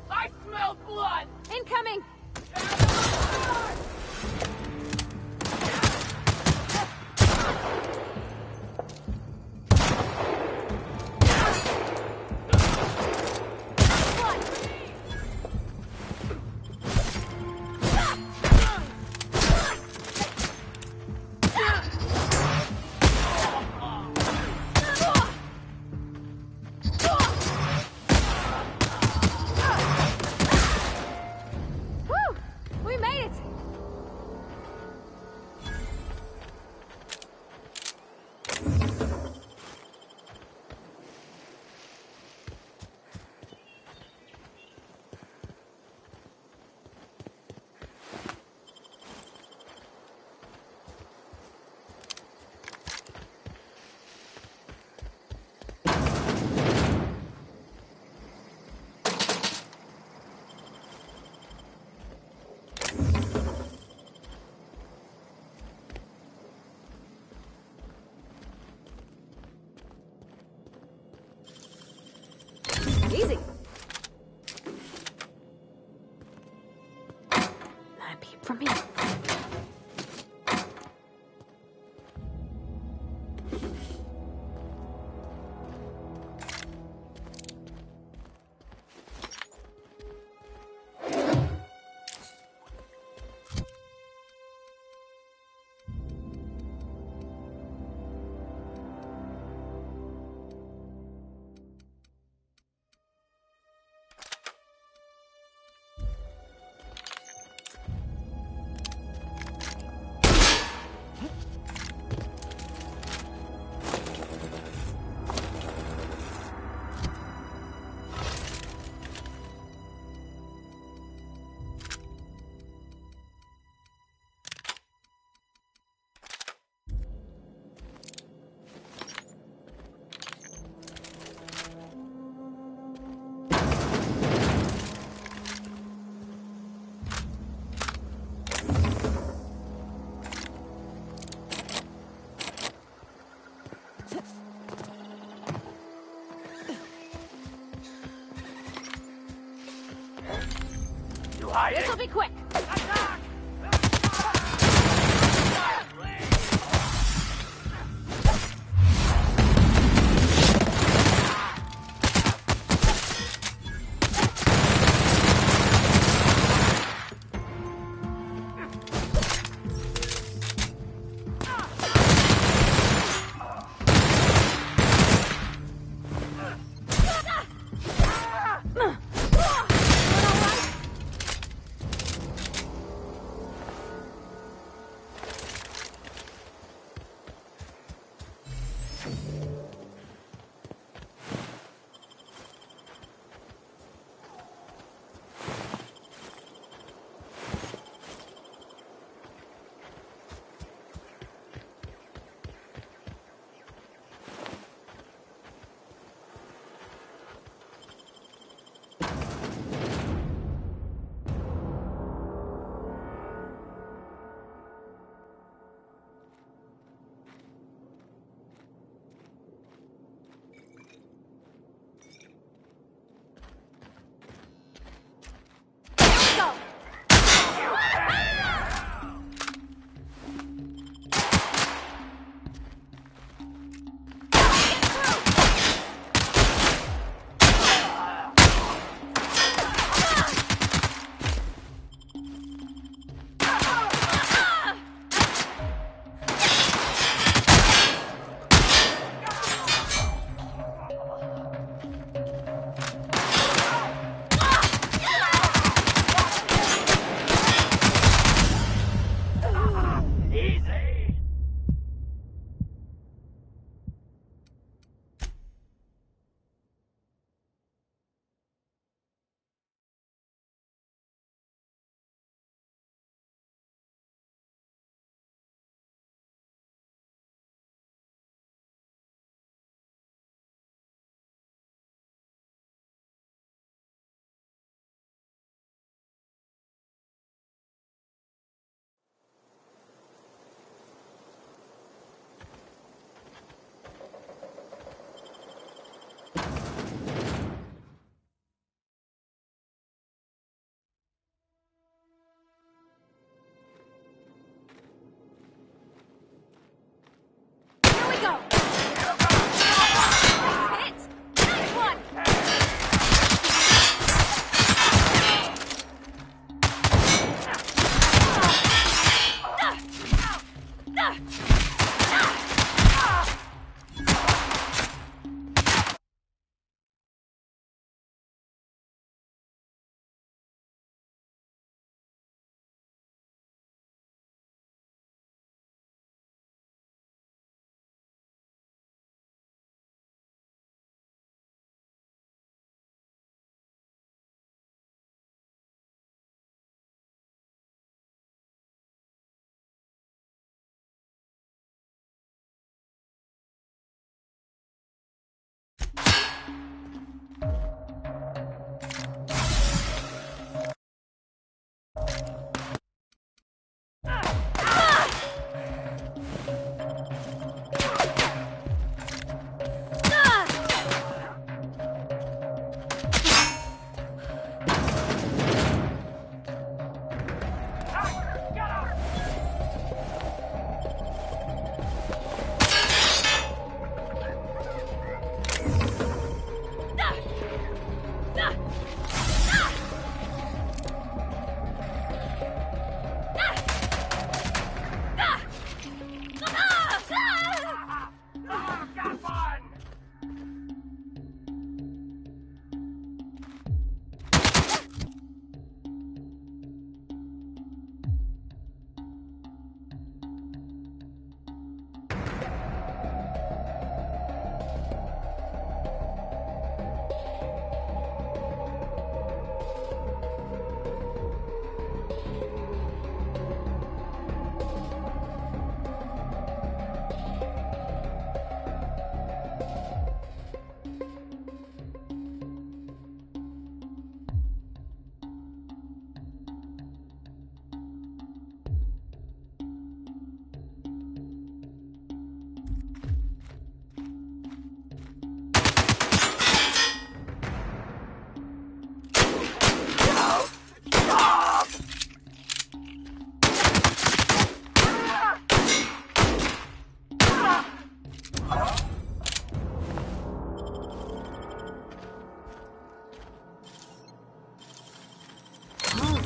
I smell blood! Incoming! We made it! Easy. Not a peep from me. hiding? This'll be quick.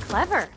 Clever.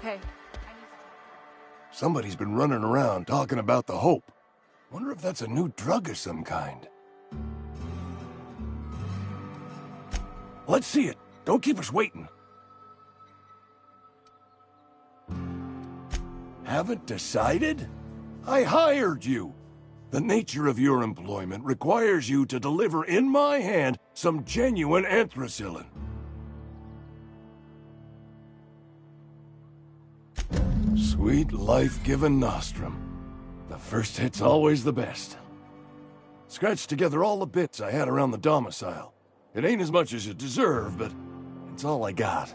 Hey. Somebody's been running around talking about the Hope. Wonder if that's a new drug of some kind. Let's see it. Don't keep us waiting. Haven't decided? I hired you. The nature of your employment requires you to deliver in my hand some genuine anthracillin. Sweet life-giving nostrum. The first hit's always the best. Scratched together all the bits I had around the domicile. It ain't as much as you deserve, but it's all I got.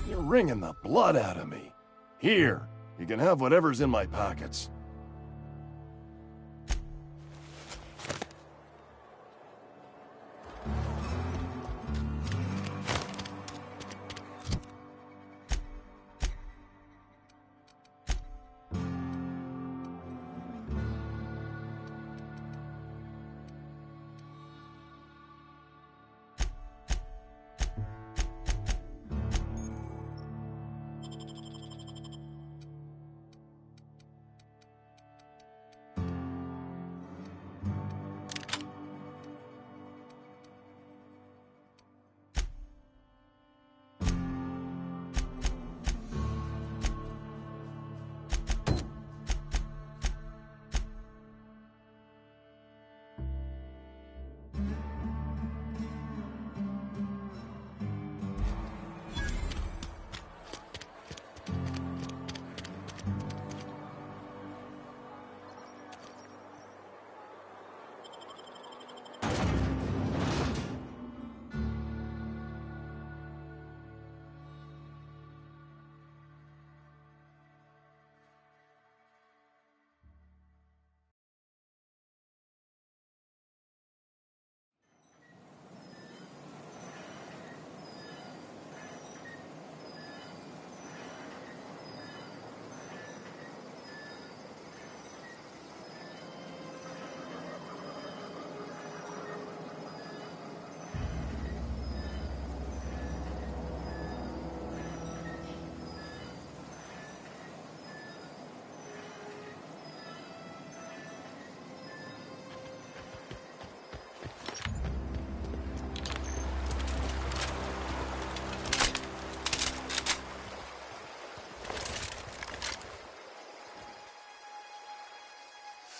You're wringing the blood out of me. Here, you can have whatever's in my pockets.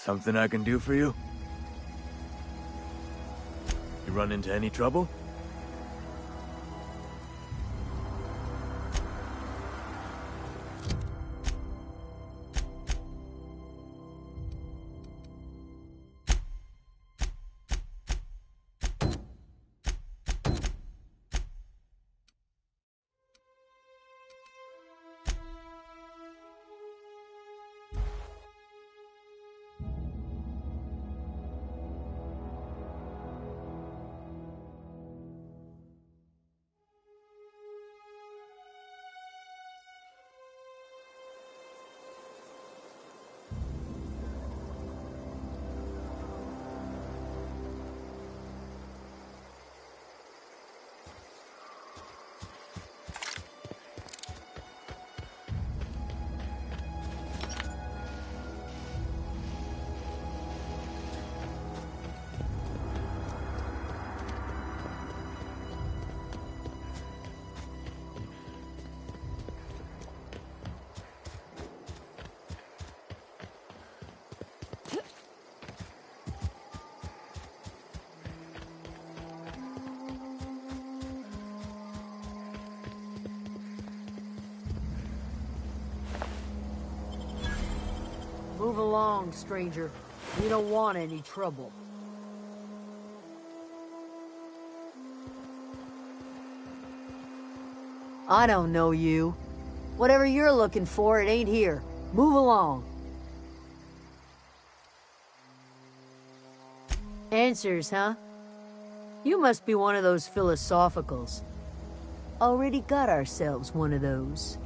Something I can do for you? You run into any trouble? Move along, stranger. We don't want any trouble. I don't know you. Whatever you're looking for, it ain't here. Move along. Answers, huh? You must be one of those philosophicals. Already got ourselves one of those.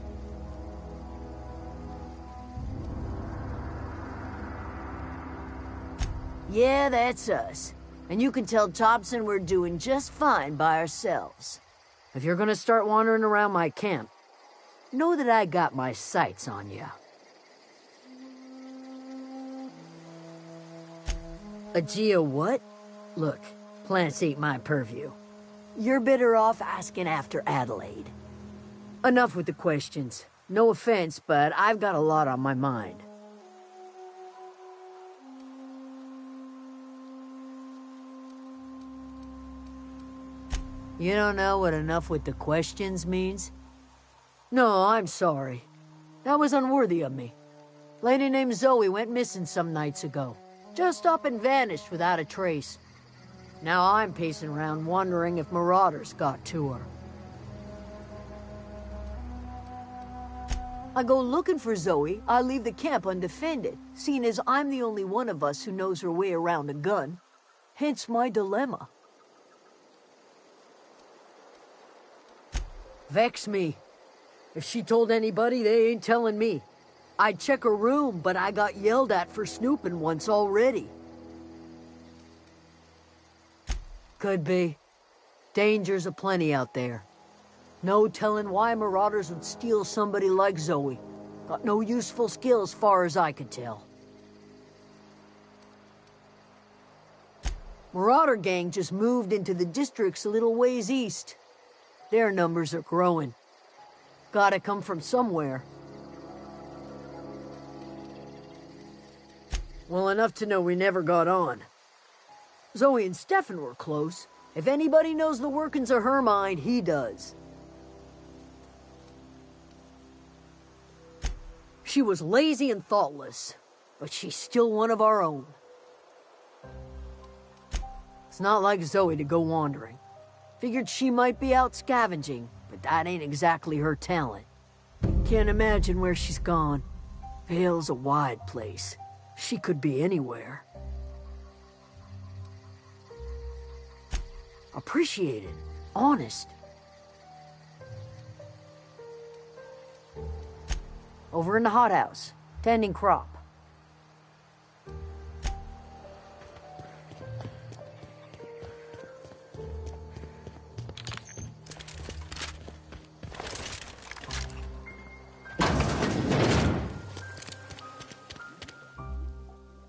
Yeah, that's us. And you can tell Thompson we're doing just fine by ourselves. If you're gonna start wandering around my camp, know that I got my sights on you. A Geo what? Look, plants ain't my purview. You're better off asking after Adelaide. Enough with the questions. No offense, but I've got a lot on my mind. You don't know what enough with the questions means? No, I'm sorry. That was unworthy of me. Lady named Zoe went missing some nights ago. Just up and vanished without a trace. Now I'm pacing around wondering if marauders got to her. I go looking for Zoe, I leave the camp undefended, seeing as I'm the only one of us who knows her way around a gun. Hence my dilemma. Vex me. If she told anybody, they ain't telling me. I'd check her room, but I got yelled at for snooping once already. Could be. Dangers aplenty out there. No telling why marauders would steal somebody like Zoe. Got no useful skills far as I could tell. Marauder gang just moved into the districts a little ways east. Their numbers are growing. Gotta come from somewhere. Well, enough to know we never got on. Zoe and Stefan were close. If anybody knows the workings of her mind, he does. She was lazy and thoughtless, but she's still one of our own. It's not like Zoe to go wandering. Figured she might be out scavenging, but that ain't exactly her talent. Can't imagine where she's gone. Vale's a wide place. She could be anywhere. Appreciate it. Honest. Over in the hothouse, tending crop.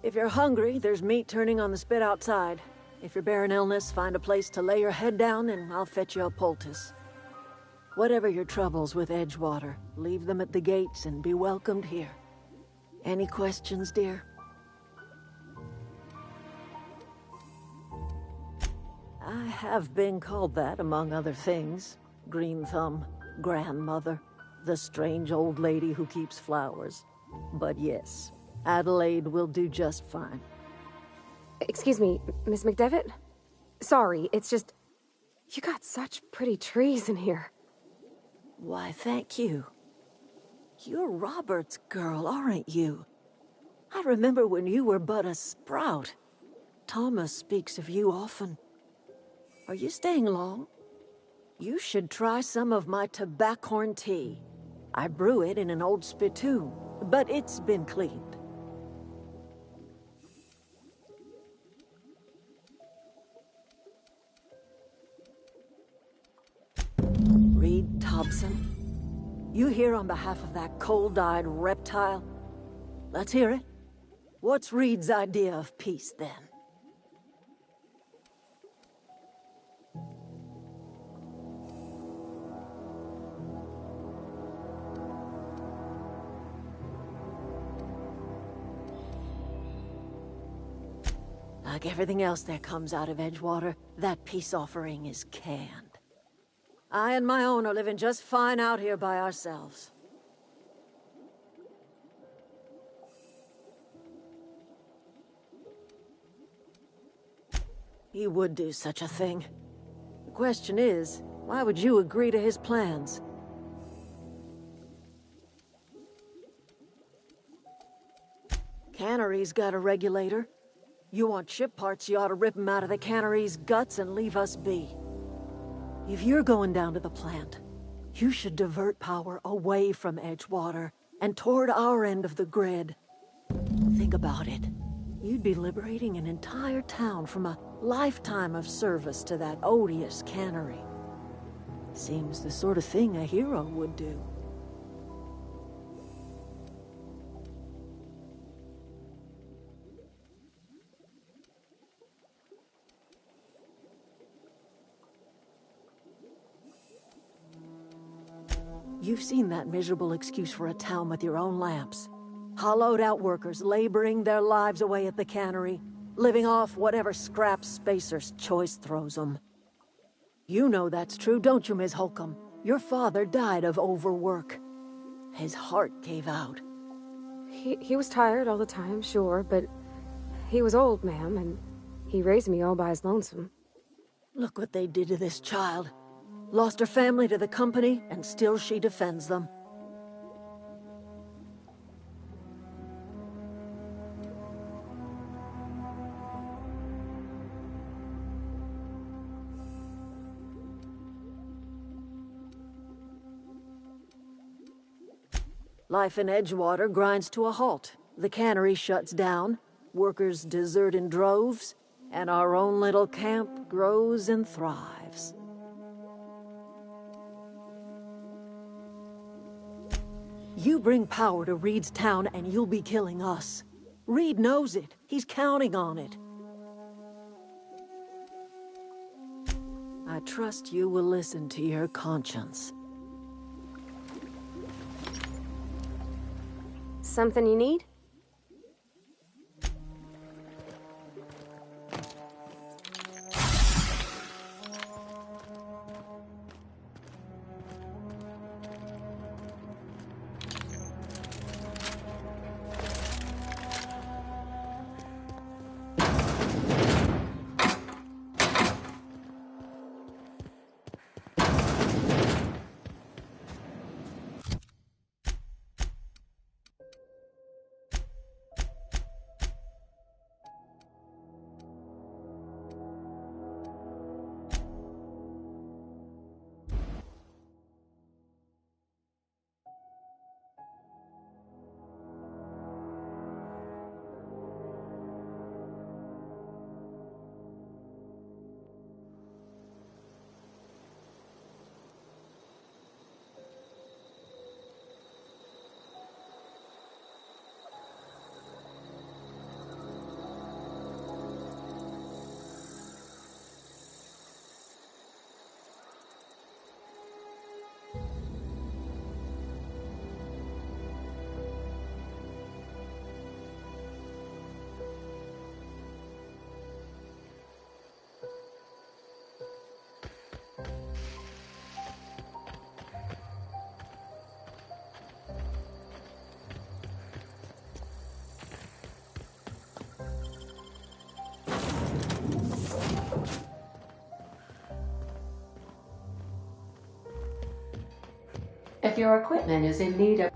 If you're hungry, there's meat turning on the spit outside. If you're bearing illness, find a place to lay your head down and I'll fetch you a poultice. Whatever your troubles with Edgewater, leave them at the gates and be welcomed here. Any questions, dear? I have been called that, among other things. Green Thumb, grandmother, the strange old lady who keeps flowers. But yes, Adelaide will do just fine. Excuse me, Miss McDevitt? Sorry, it's just... You got such pretty trees in here. Why, thank you. You're Robert's girl, aren't you? I remember when you were but a sprout. Thomas speaks of you often. Are you staying long? You should try some of my tobaccorn tea. I brew it in an old spittoon, but it's been cleaned. Reed Thompson, you here on behalf of that cold-eyed reptile? Let's hear it. What's Reed's idea of peace, then? Like everything else that comes out of Edgewater, that peace offering is canned. I and my own are living just fine out here by ourselves. He would do such a thing. The question is, why would you agree to his plans? Cannery's got a regulator. You want ship parts, you ought to rip them out of the cannery's guts and leave us be. If you're going down to the plant, you should divert power away from Edgewater and toward our end of the grid. Think about it. You'd be liberating an entire town from a lifetime of service to that odious cannery. Seems the sort of thing a hero would do. You've seen that miserable excuse for a town with your own lamps. Hollowed out workers laboring their lives away at the cannery, living off whatever scrap Spacer's Choice throws them. You know that's true, don't you, Ms. Holcomb? Your father died of overwork. His heart gave out. He was tired all the time, sure, but he was old, ma'am, and he raised me all by his lonesome. Look what they did to this child. Lost her family to the company, and still she defends them. Life in Edgewater grinds to a halt. The cannery shuts down, workers desert in droves, and our own little camp grows and thrives. You bring power to Reed's town and you'll be killing us. Reed knows it. He's counting on it. I trust you will listen to your conscience. Something you need? If your equipment is in need of...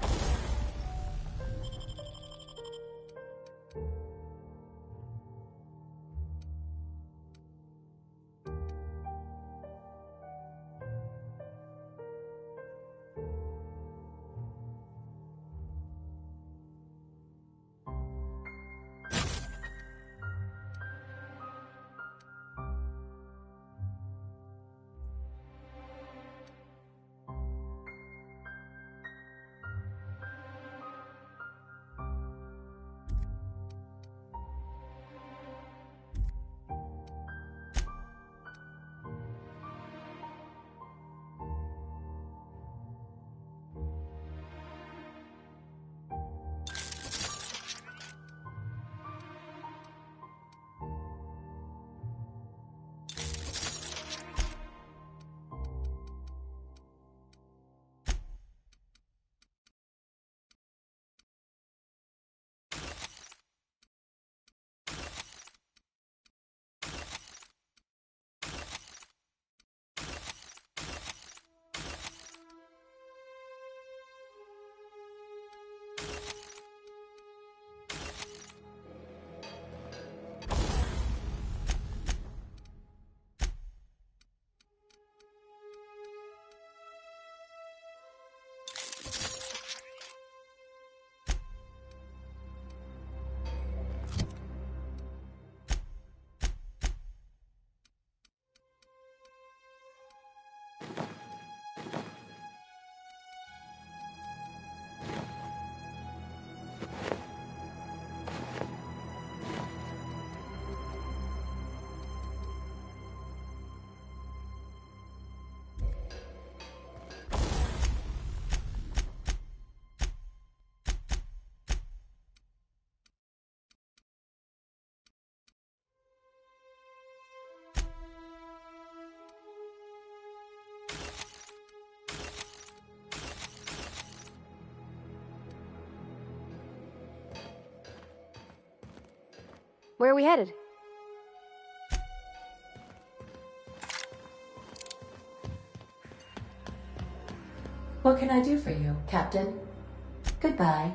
Where are we headed? What can I do for you, Captain? Goodbye.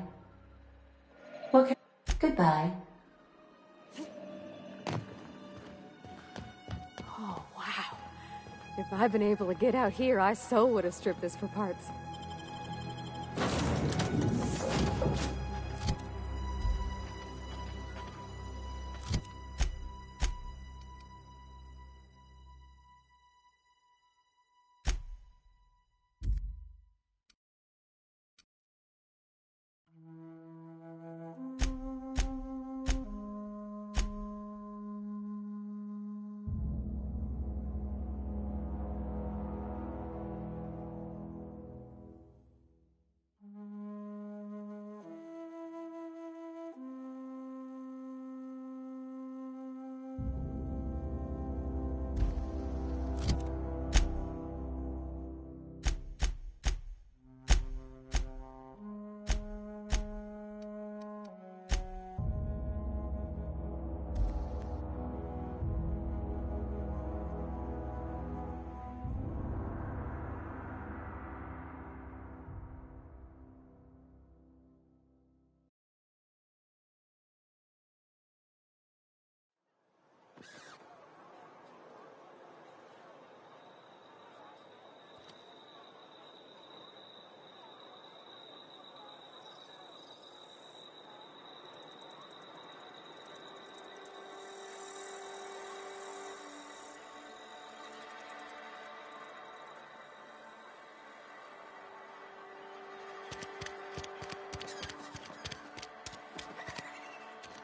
Goodbye. Oh, wow. If I'd been able to get out here, I so would have stripped this for parts.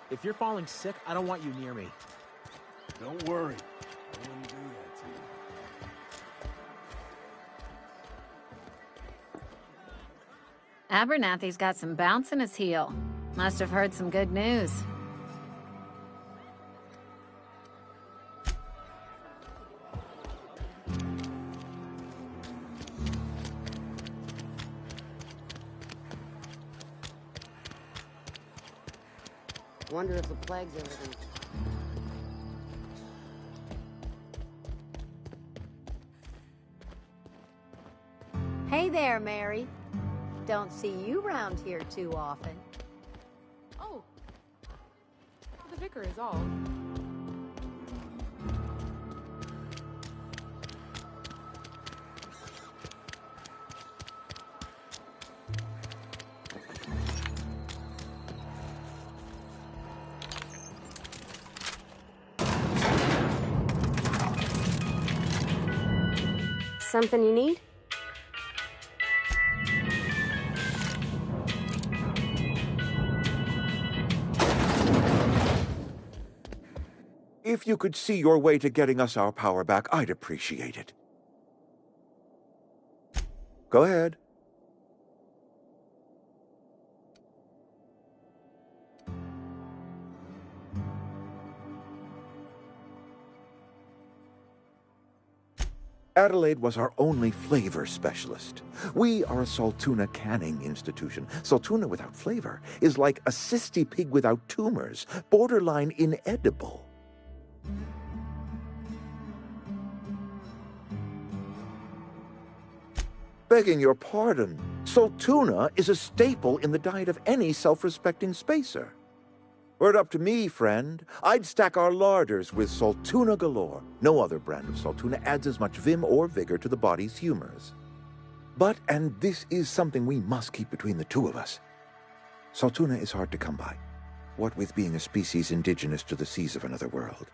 If you're falling sick, I don't want you near me. Don't worry. I wouldn't do that to you. Abernathy's got some bounce in his heel. Must have heard some good news. Wonder if the plague's everything. Hey there, Mary. Don't see you round here too often. Oh. The vicar is all. Something you need? If you could see your way to getting us our power back, I'd appreciate it. Go ahead. Adelaide was our only flavor specialist. We are a Saltuna canning institution. Saltuna without flavor is like a cysty pig without tumors, borderline inedible. Begging your pardon, Saltuna is a staple in the diet of any self-respecting spacer. Were it up to me, friend, I'd stack our larders with Saltuna galore. No other brand of Saltuna adds as much vim or vigor to the body's humors. But, and this is something we must keep between the two of us, Saltuna is hard to come by, what with being a species indigenous to the seas of another world.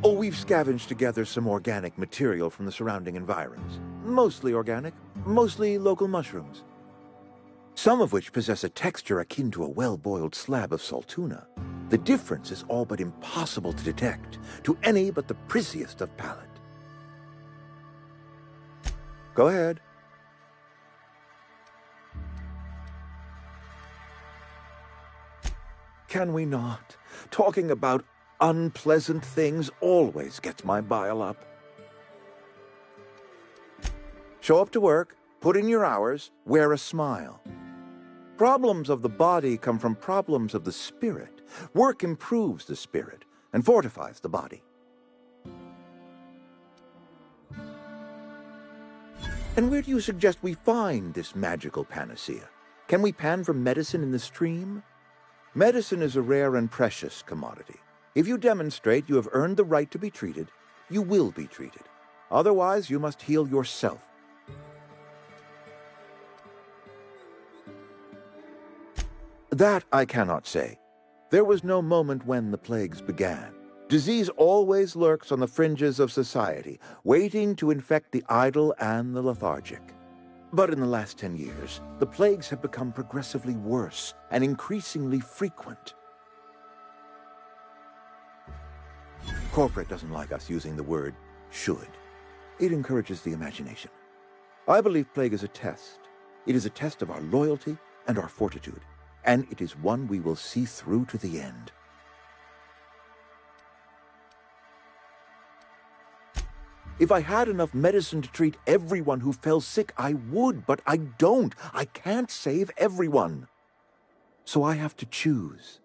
Oh, we've scavenged together some organic material from the surrounding environs. Mostly organic, mostly local mushrooms. Some of which possess a texture akin to a well-boiled slab of Saltuna. The difference is all but impossible to detect to any but the prissiest of palate. Go ahead. Can we not? Talking about unpleasant things always gets my bile up. Show up to work, put in your hours, wear a smile. Problems of the body come from problems of the spirit. Work improves the spirit and fortifies the body. And where do you suggest we find this magical panacea? Can we pan for medicine in the stream? Medicine is a rare and precious commodity. If you demonstrate you have earned the right to be treated, you will be treated. Otherwise, you must heal yourself. That I cannot say. There was no moment when the plagues began. Disease always lurks on the fringes of society, waiting to infect the idle and the lethargic. But in the last 10 years, the plagues have become progressively worse and increasingly frequent. Corporate doesn't like us using the word should. It encourages the imagination. I believe plague is a test. It is a test of our loyalty and our fortitude, and it is one we will see through to the end. If I had enough medicine to treat everyone who fell sick, I would, but I don't. I can't save everyone. So I have to choose.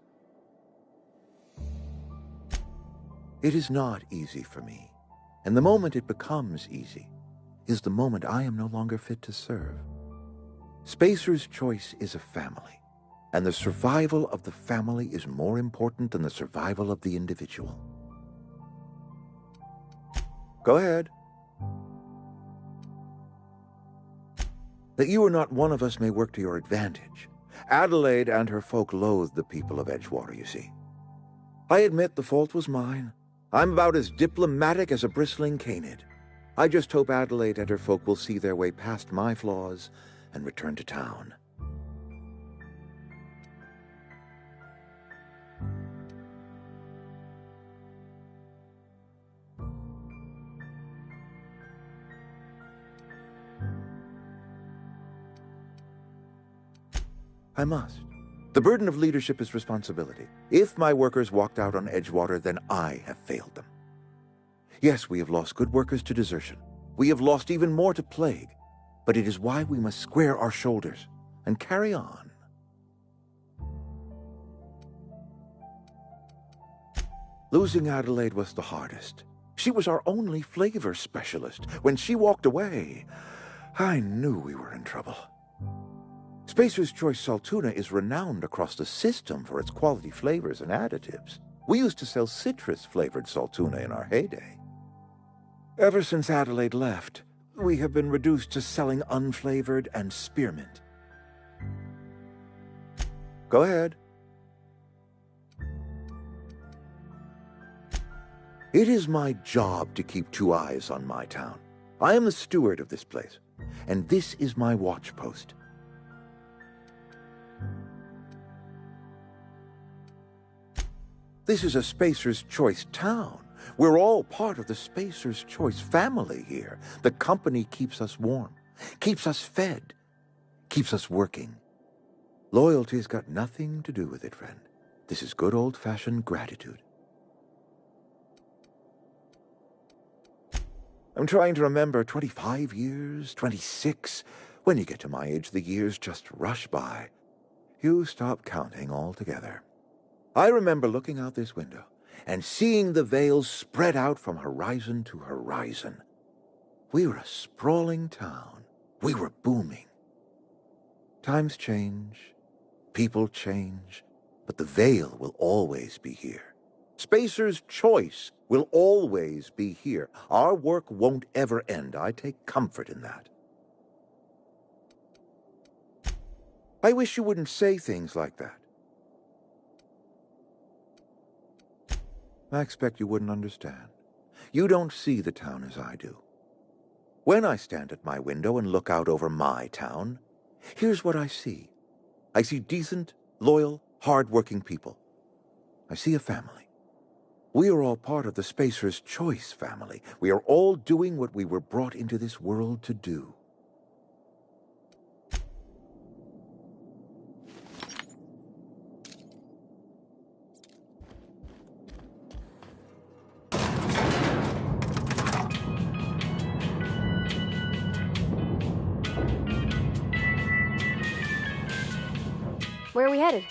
It is not easy for me, and the moment it becomes easy is the moment I am no longer fit to serve. Spacer's choice is a family, and the survival of the family is more important than the survival of the individual. Go ahead. That you are not one of us may work to your advantage. Adelaide and her folk loathe the people of Edgewater, you see. I admit the fault was mine. I'm about as diplomatic as a bristling canid. I just hope Adelaide and her folk will see their way past my flaws and return to town. I must. The burden of leadership is responsibility. If my workers walked out on Edgewater, then I have failed them. Yes, we have lost good workers to desertion. We have lost even more to plague. But it is why we must square our shoulders and carry on. Losing Adelaide was the hardest. She was our only flavor specialist. When she walked away, I knew we were in trouble. Spacer's Choice Salt Tuna is renowned across the system for its quality flavors and additives. We used to sell citrus-flavored salt tuna in our heyday. Ever since Adelaide left, we have been reduced to selling unflavored and spearmint. Go ahead. It is my job to keep 2 eyes on my town. I am the steward of this place, and this is my watch post. This is a Spacer's Choice town. We're all part of the Spacer's Choice family here. The company keeps us warm, keeps us fed, keeps us working. Loyalty's got nothing to do with it, friend. This is good old-fashioned gratitude. I'm trying to remember 25 years, 26. When you get to my age, the years just rush by. You stop counting altogether. I remember looking out this window and seeing the Vales spread out from horizon to horizon. We were a sprawling town. We were booming. Times change, people change, but the Vale will always be here. Spacer's Choice will always be here. Our work won't ever end. I take comfort in that. I wish you wouldn't say things like that. I expect you wouldn't understand. You don't see the town as I do. When I stand at my window and look out over my town, here's what I see. I see decent, loyal, hard-working people. I see a family. We are all part of the Spacer's Choice family. We are all doing what we were brought into this world to do. Where are we headed?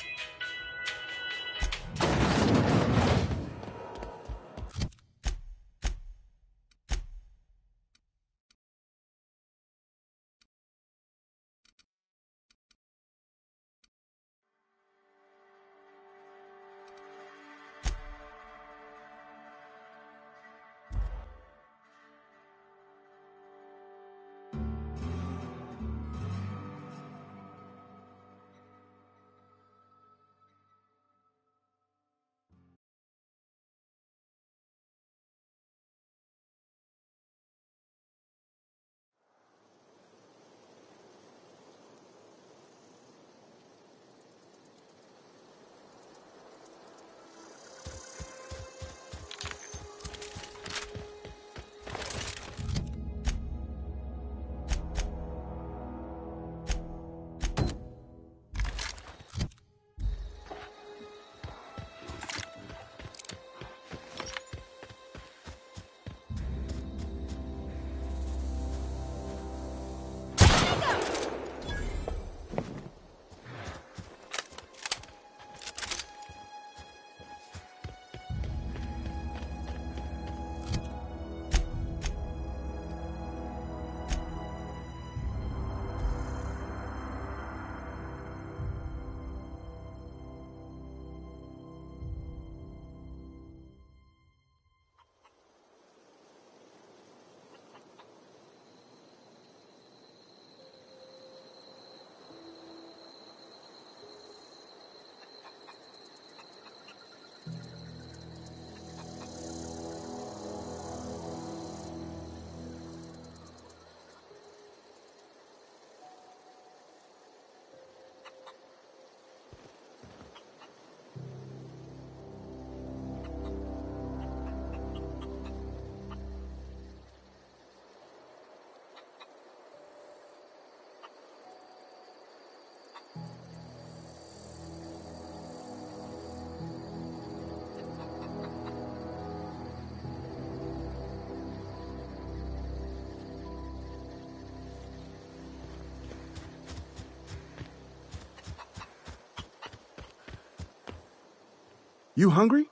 You hungry?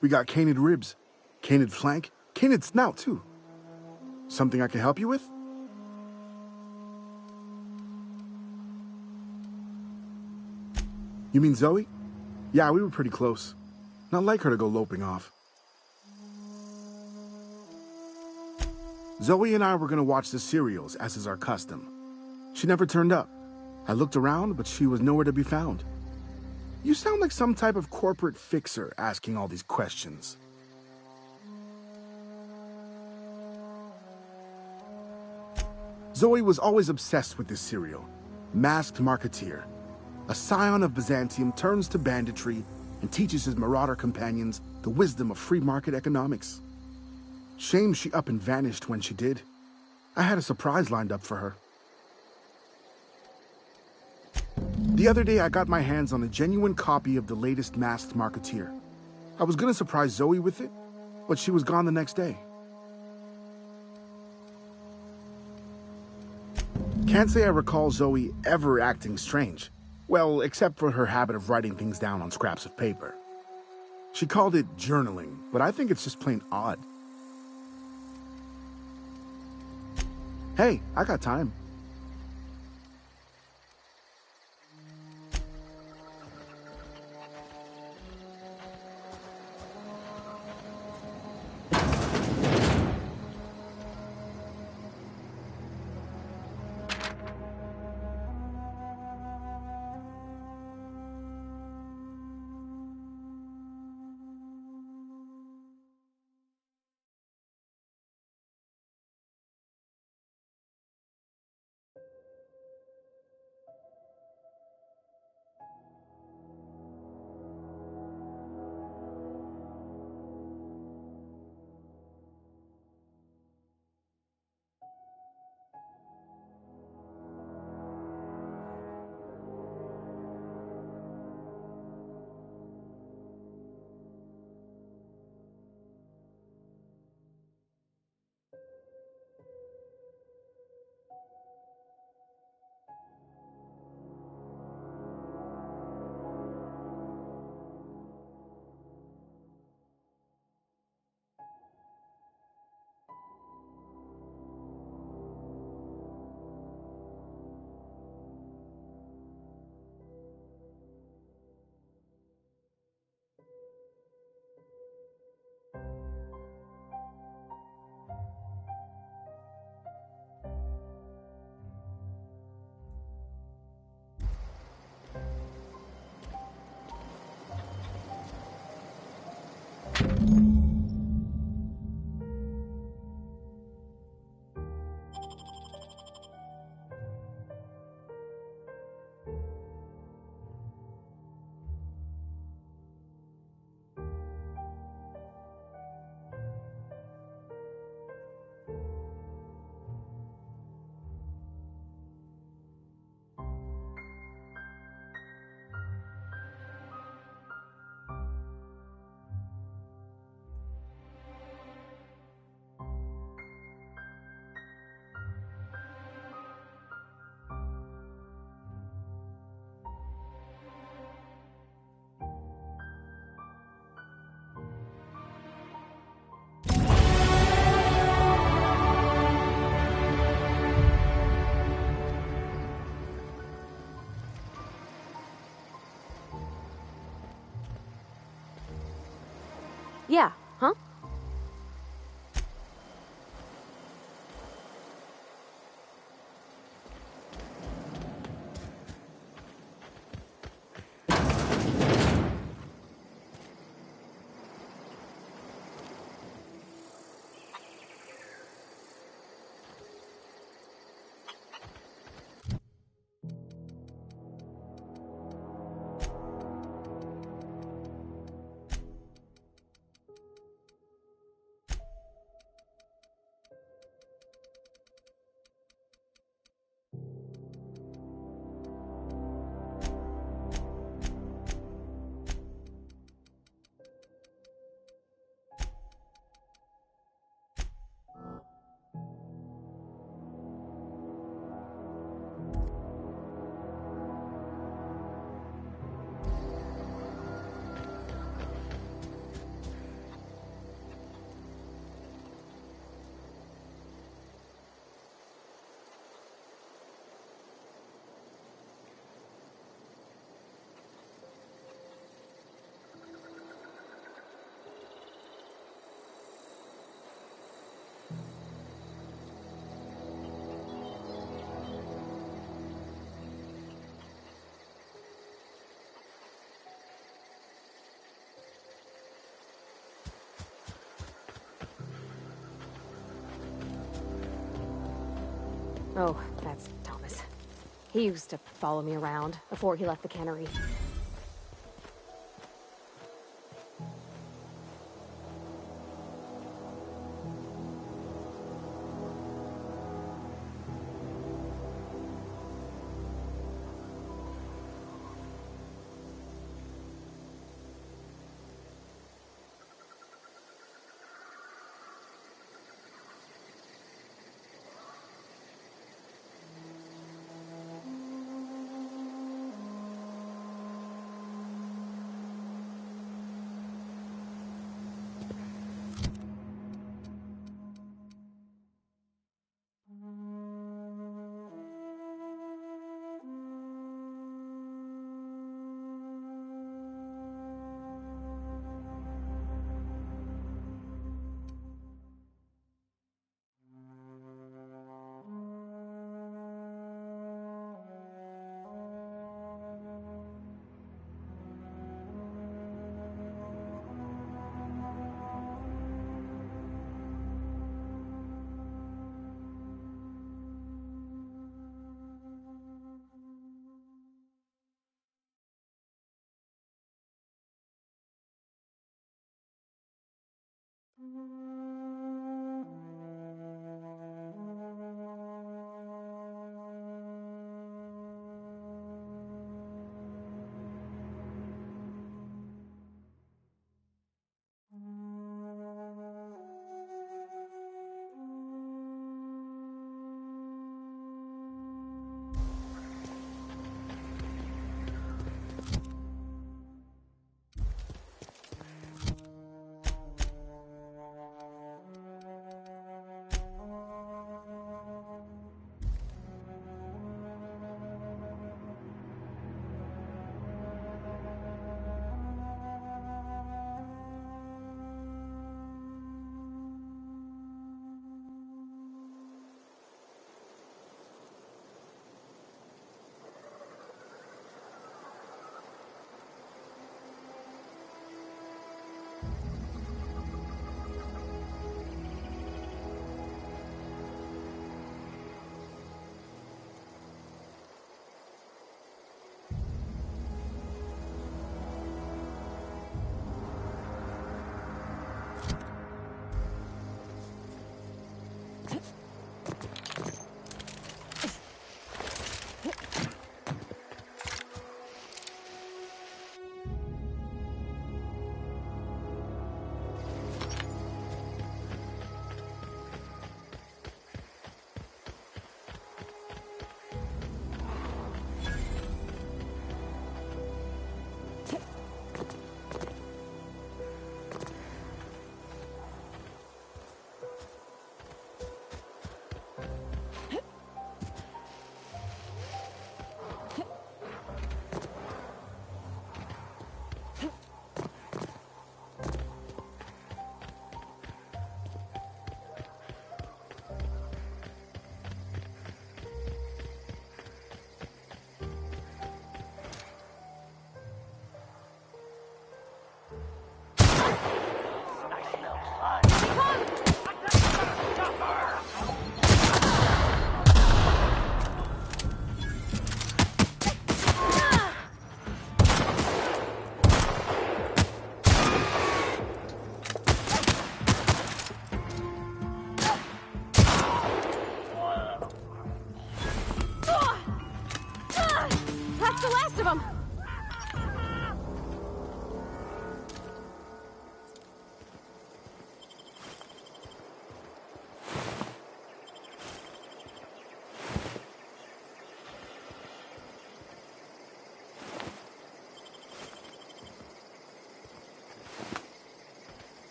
We got canid ribs, canid flank, painted snout, too. Something I can help you with? You mean Zoe? Yeah, we were pretty close. Not like her to go loping off. Zoe and I were gonna watch the serials, as is our custom. She never turned up. I looked around, but she was nowhere to be found. You sound like some type of corporate fixer asking all these questions. Zoe was always obsessed with this serial, Masked Marketeer. A scion of Byzantium turns to banditry and teaches his marauder companions the wisdom of free market economics. Shame she up and vanished when she did. I had a surprise lined up for her. The other day I got my hands on a genuine copy of the latest Masked Marketeer. I was gonna surprise Zoe with it, but she was gone the next day. Can't say I recall Zoe ever acting strange. Well, except for her habit of writing things down on scraps of paper. She called it journaling, but I think it's just plain odd. Hey, I got time. Yeah, huh? Oh, that's Thomas. He used to follow me around before he left the cannery.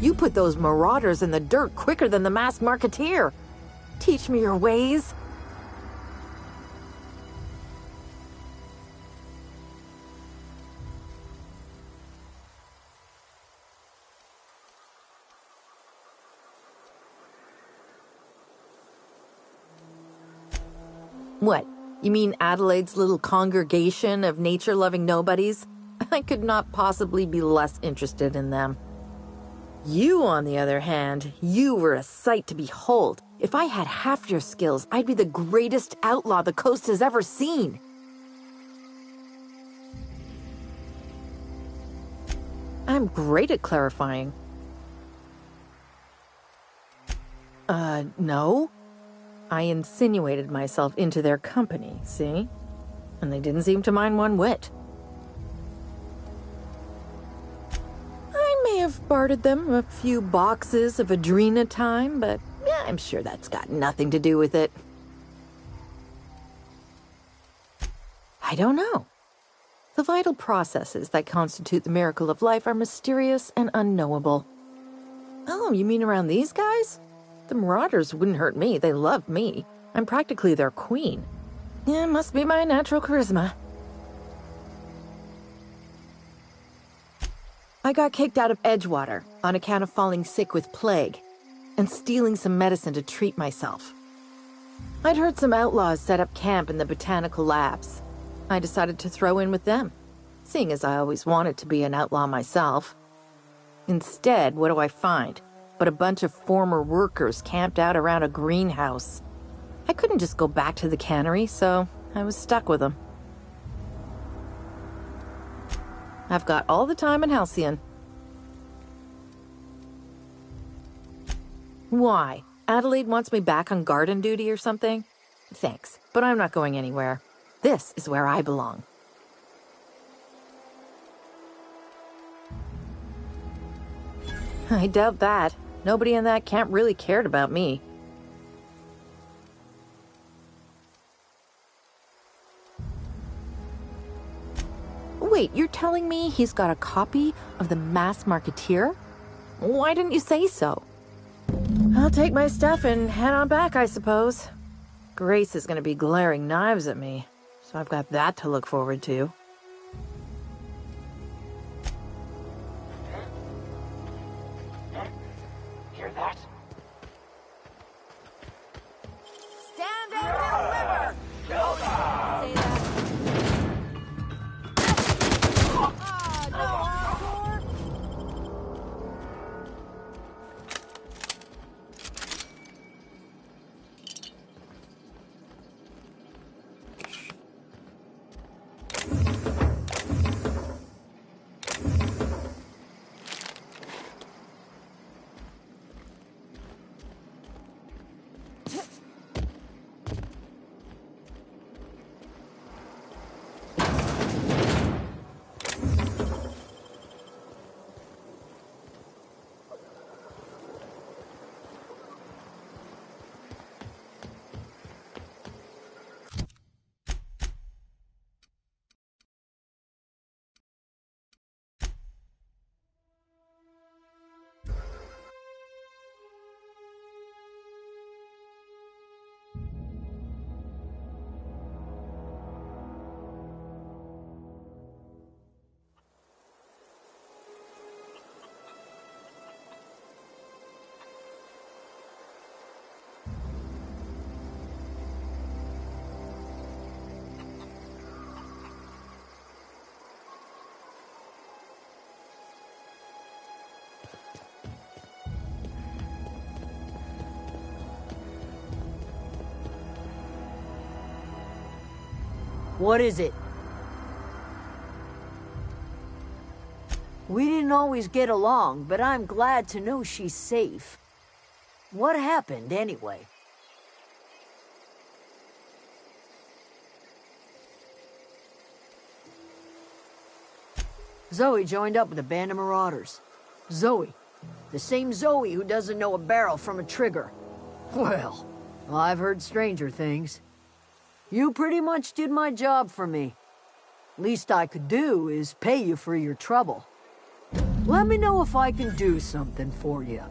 You put those marauders in the dirt quicker than the masked marketeer. Teach me your ways. What? You mean Adelaide's little congregation of nature-loving nobodies? I could not possibly be less interested in them. You, on the other hand, you were a sight to behold. If I had half your skills, I'd be the greatest outlaw the coast has ever seen. I'm great at clarifying. No. I insinuated myself into their company, see? And they didn't seem to mind one whit. I may have bartered them a few boxes of Adrena time, but yeah, I'm sure that's got nothing to do with it. I don't know. The vital processes that constitute the miracle of life are mysterious and unknowable. Oh, you mean around these guys? The Marauders wouldn't hurt me. They love me. I'm practically their queen. Yeah, must be my natural charisma. I got kicked out of Edgewater on account of falling sick with plague and stealing some medicine to treat myself. I'd heard some outlaws set up camp in the botanical labs. I decided to throw in with them, seeing as I always wanted to be an outlaw myself. Instead, what do I find? But a bunch of former workers camped out around a greenhouse. I couldn't just go back to the cannery, so I was stuck with them. I've got all the time in Halcyon. Why? Adelaide wants me back on garden duty or something? Thanks, but I'm not going anywhere. This is where I belong. I doubt that. Nobody in that camp really cared about me. Wait, you're telling me he's got a copy of the Masked Marketeer? Why didn't you say so? I'll take my stuff and head on back, I suppose. Grace is gonna be glaring knives at me, so I've got that to look forward to. Hear that? Stand and deliver! Say that. What is it? We didn't always get along, but I'm glad to know she's safe. What happened, anyway? Zoe joined up with a band of marauders. Zoe. The same Zoe who doesn't know a barrel from a trigger. Well, I've heard stranger things. You pretty much did my job for me. Least I could do is pay you for your trouble. Let me know if I can do something for you.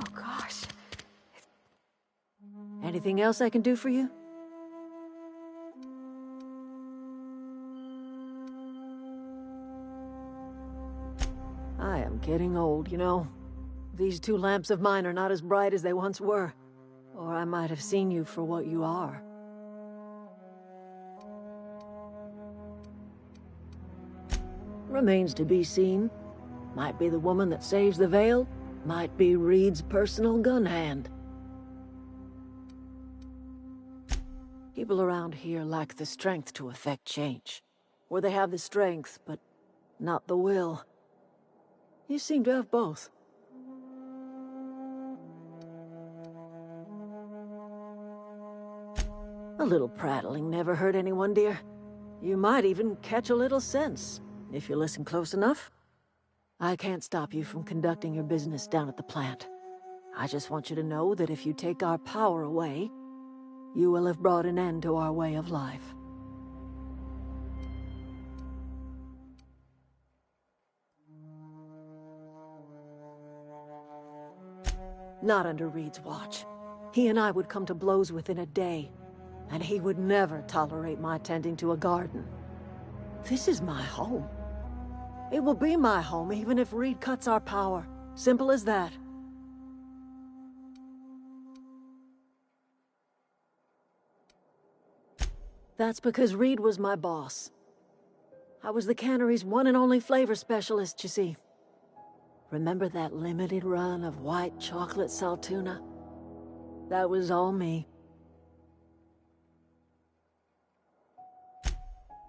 Oh gosh. Anything else I can do for you? I am getting old, you know. These two lamps of mine are not as bright as they once were. Or I might have seen you for what you are. Remains to be seen. Might be the woman that saves the Vale, might be Reed's personal gun hand. People around here lack the strength to effect change. Or they have the strength, but not the will. You seem to have both. A little prattling never hurt anyone, dear. You might even catch a little sense, if you listen close enough. I can't stop you from conducting your business down at the plant. I just want you to know that if you take our power away, you will have brought an end to our way of life. Not under Reed's watch. He and I would come to blows within a day, and he would never tolerate my tending to a garden. This is my home. It will be my home even if Reed cuts our power. Simple as that. That's because Reed was my boss. I was the cannery's one and only flavor specialist, you see. Remember that limited run of white chocolate saltuna? That was all me.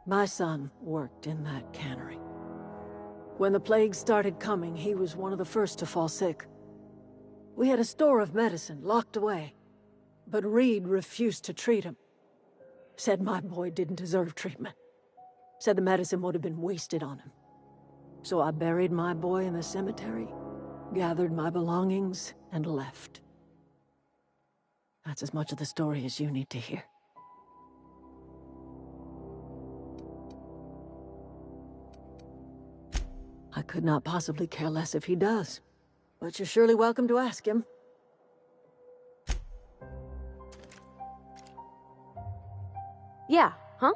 My son worked in that cannery. When the plague started coming, he was one of the first to fall sick. We had a store of medicine locked away, but Reed refused to treat him. Said my boy didn't deserve treatment. Said the medicine would have been wasted on him. So I buried my boy in the cemetery, gathered my belongings, and left. That's as much of the story as you need to hear. I could not possibly care less if he does, but you're surely welcome to ask him. Yeah, huh?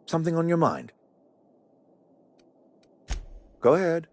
Something on your mind? Go ahead.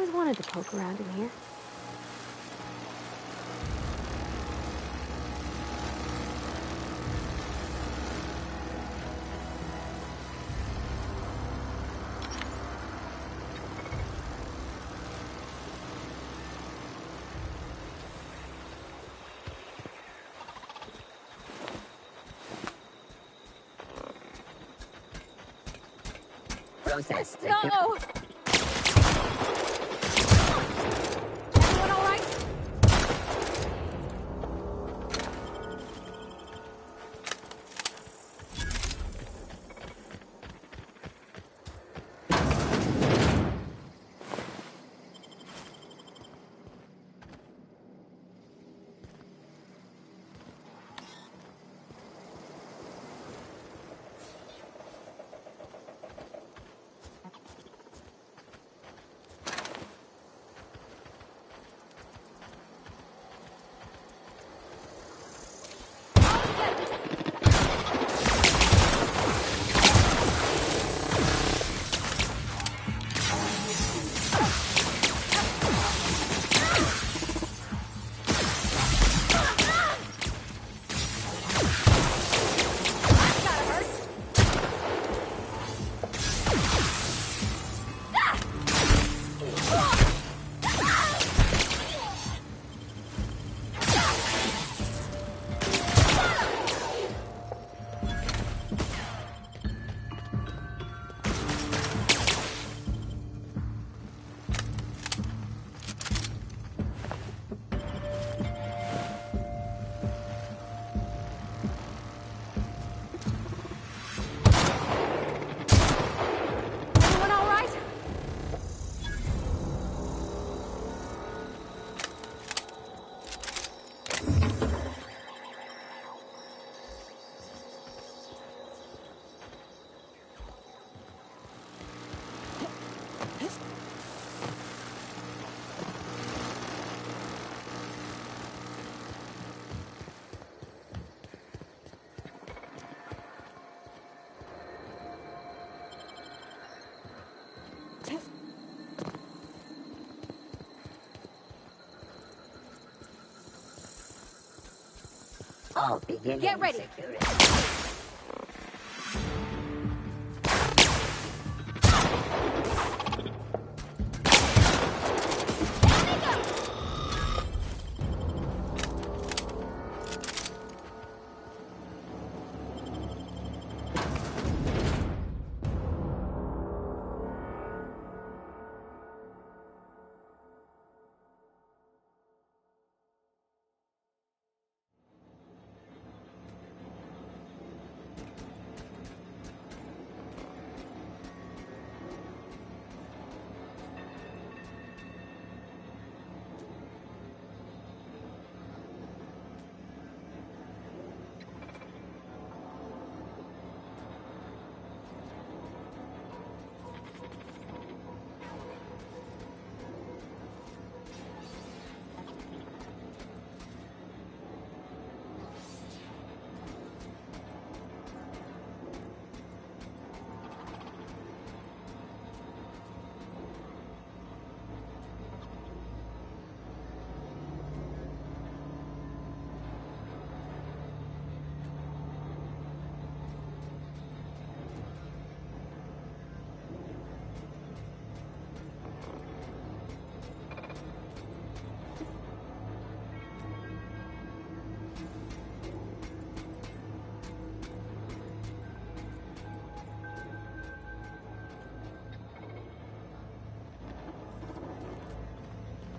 always wanted to poke around in here. Process. No! Everyone all right? Everyone all right? All beginning Get ready. security.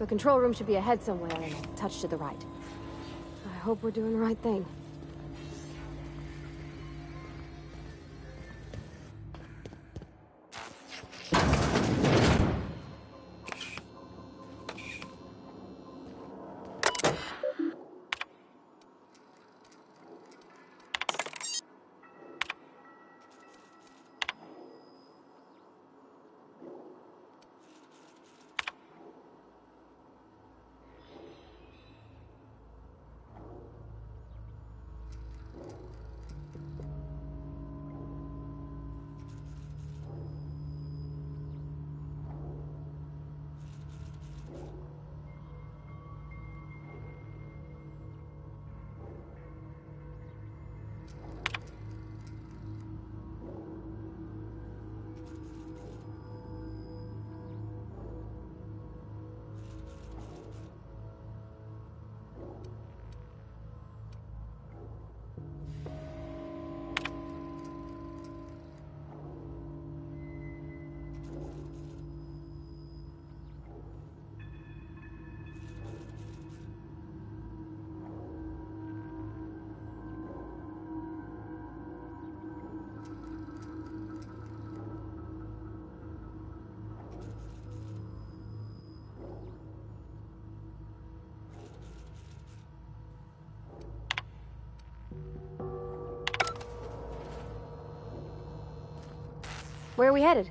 The control room should be ahead somewhere and a touch to the right. I hope we're doing the right thing. Where are we headed?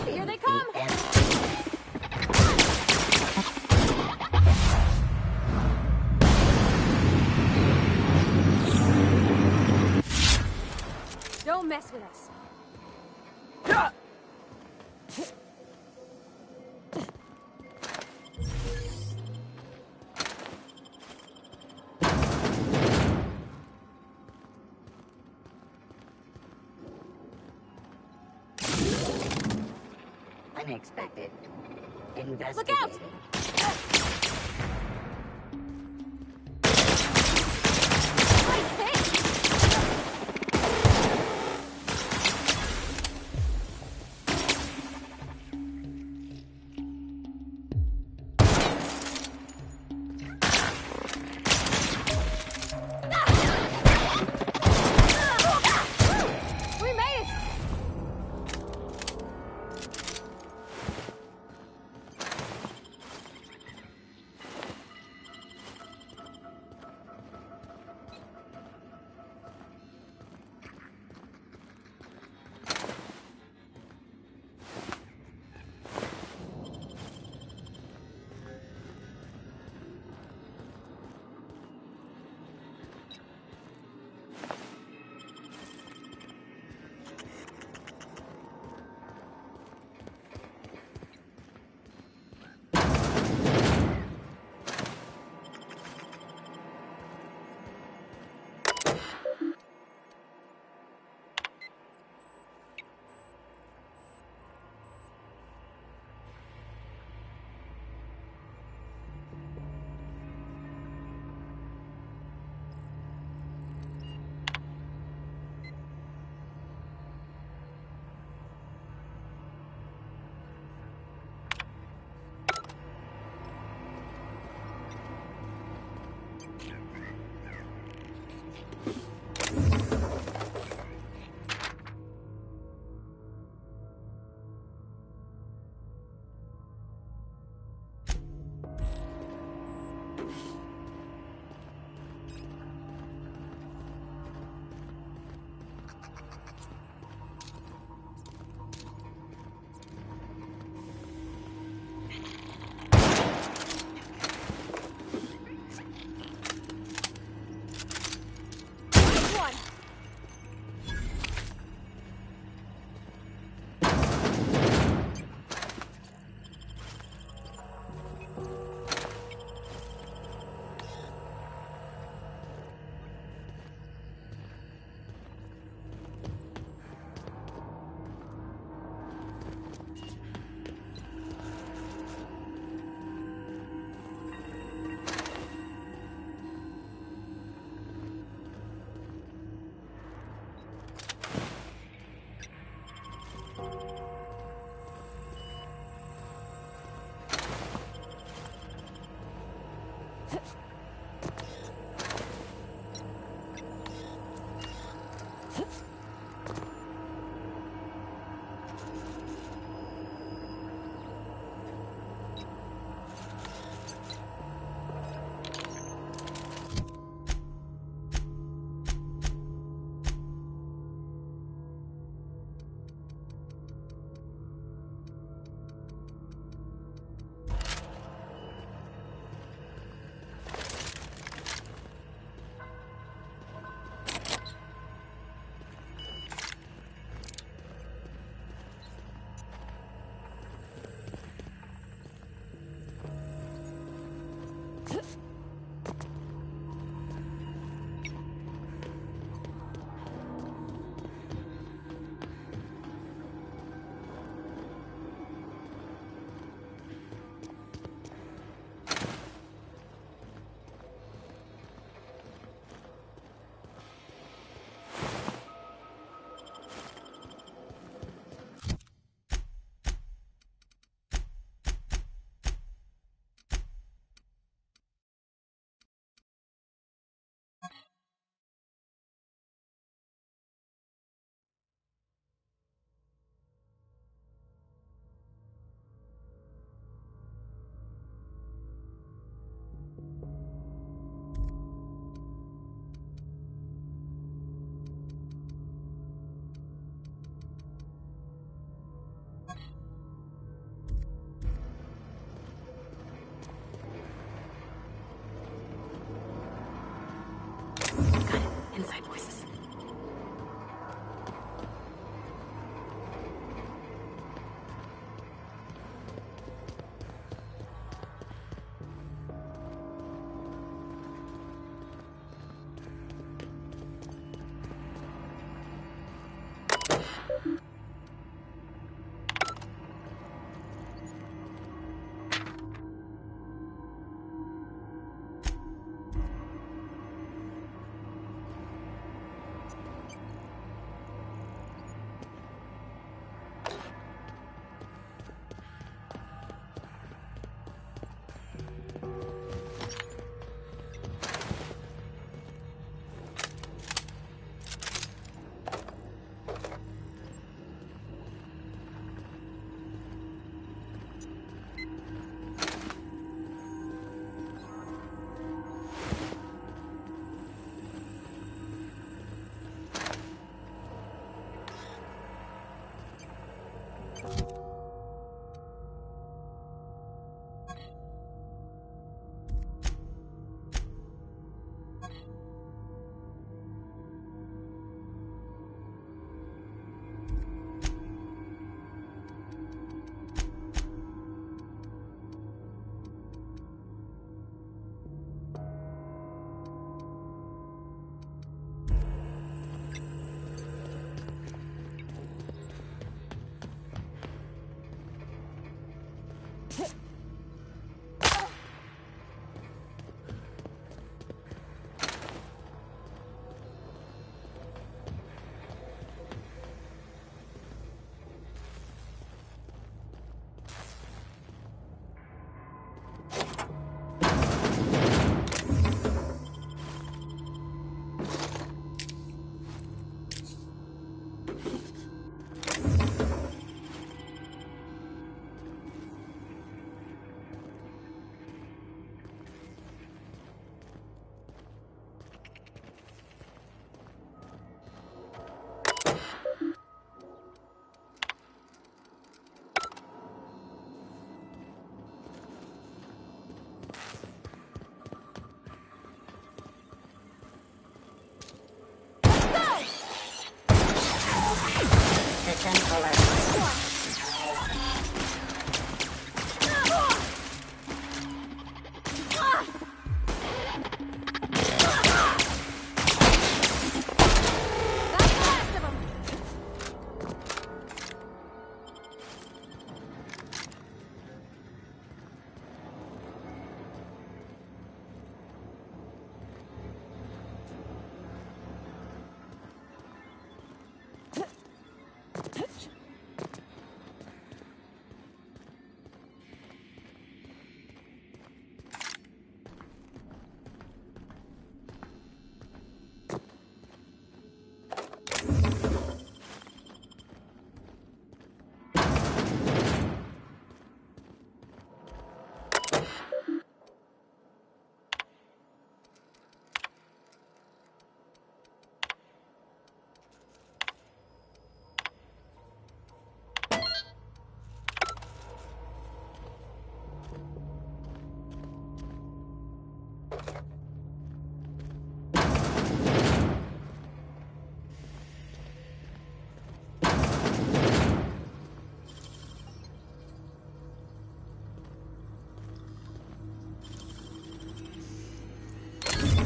Here they come! Don't mess with us. Unexpected. Investigated. Look out! We made it!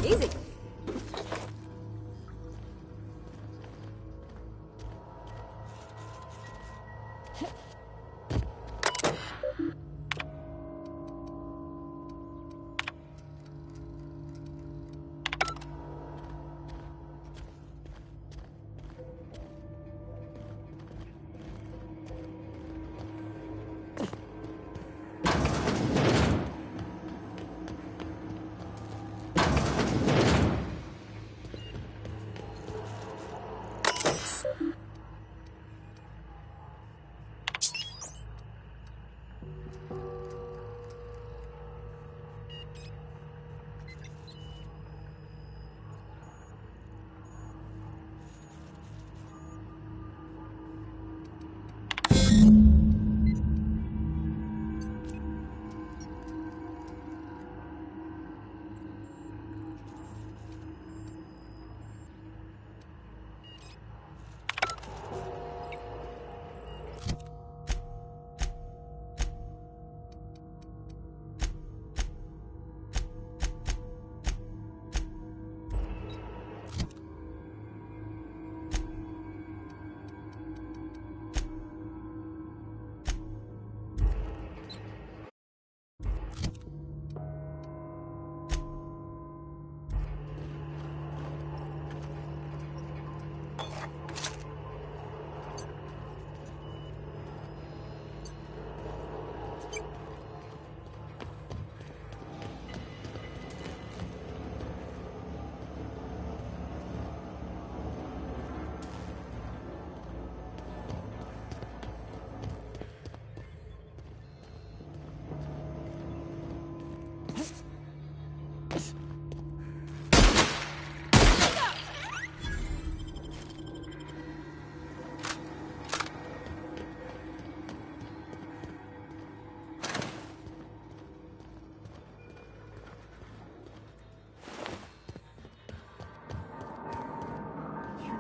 Easy.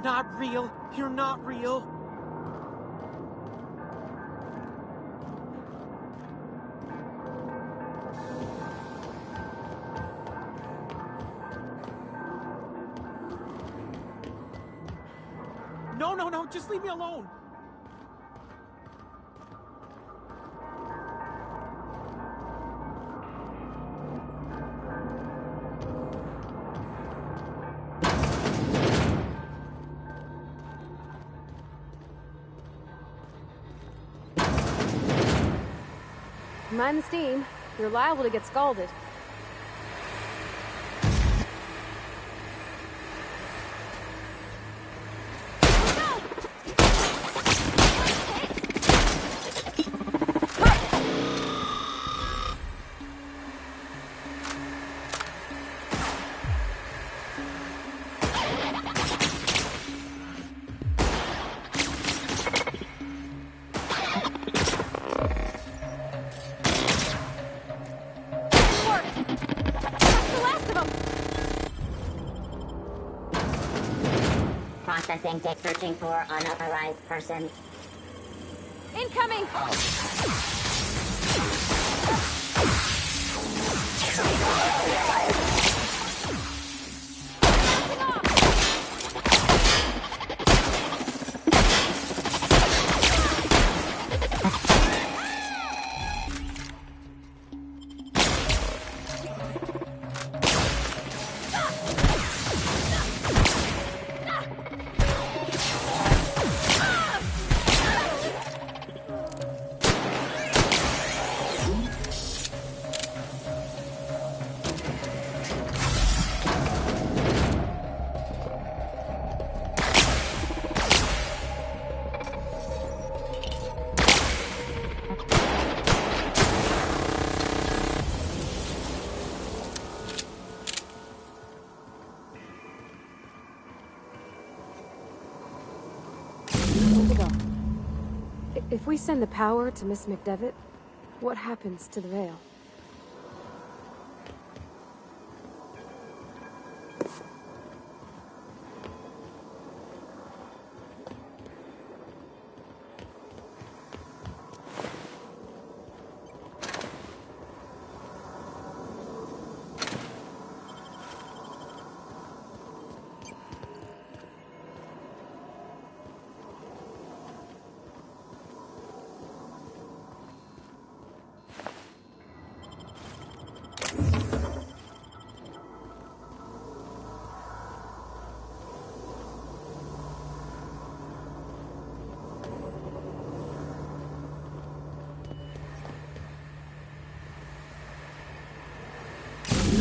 Not real. You're not real. No, no, no, just leave me alone. Mind the steam. You're liable to get scalded. Processing tech searching for unauthorized persons. Incoming! If we send the power to Miss McDevitt, what happens to the veil?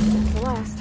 That's the last.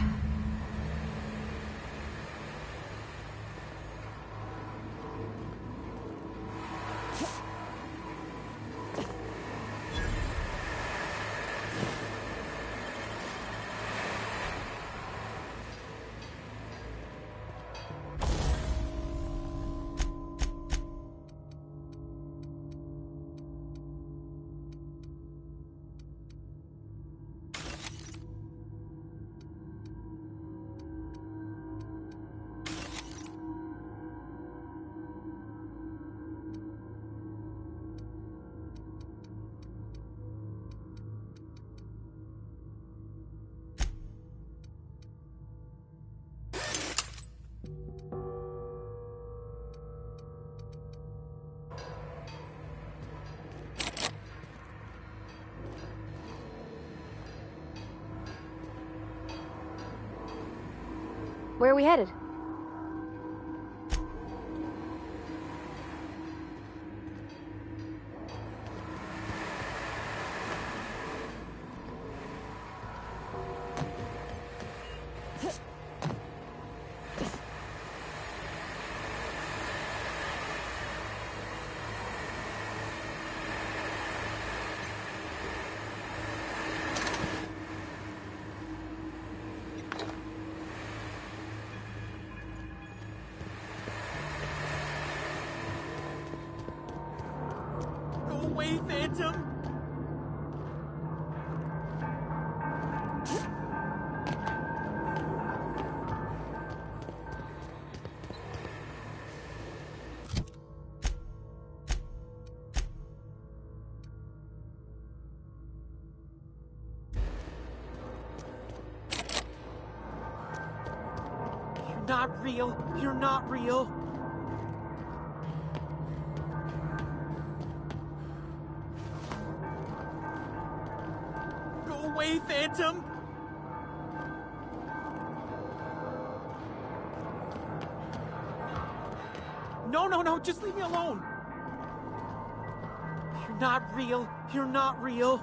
Where are we headed? Away, Phantom! You're not real. You're not real. Away, Phantom! No, just leave me alone! You're not real. You're not real.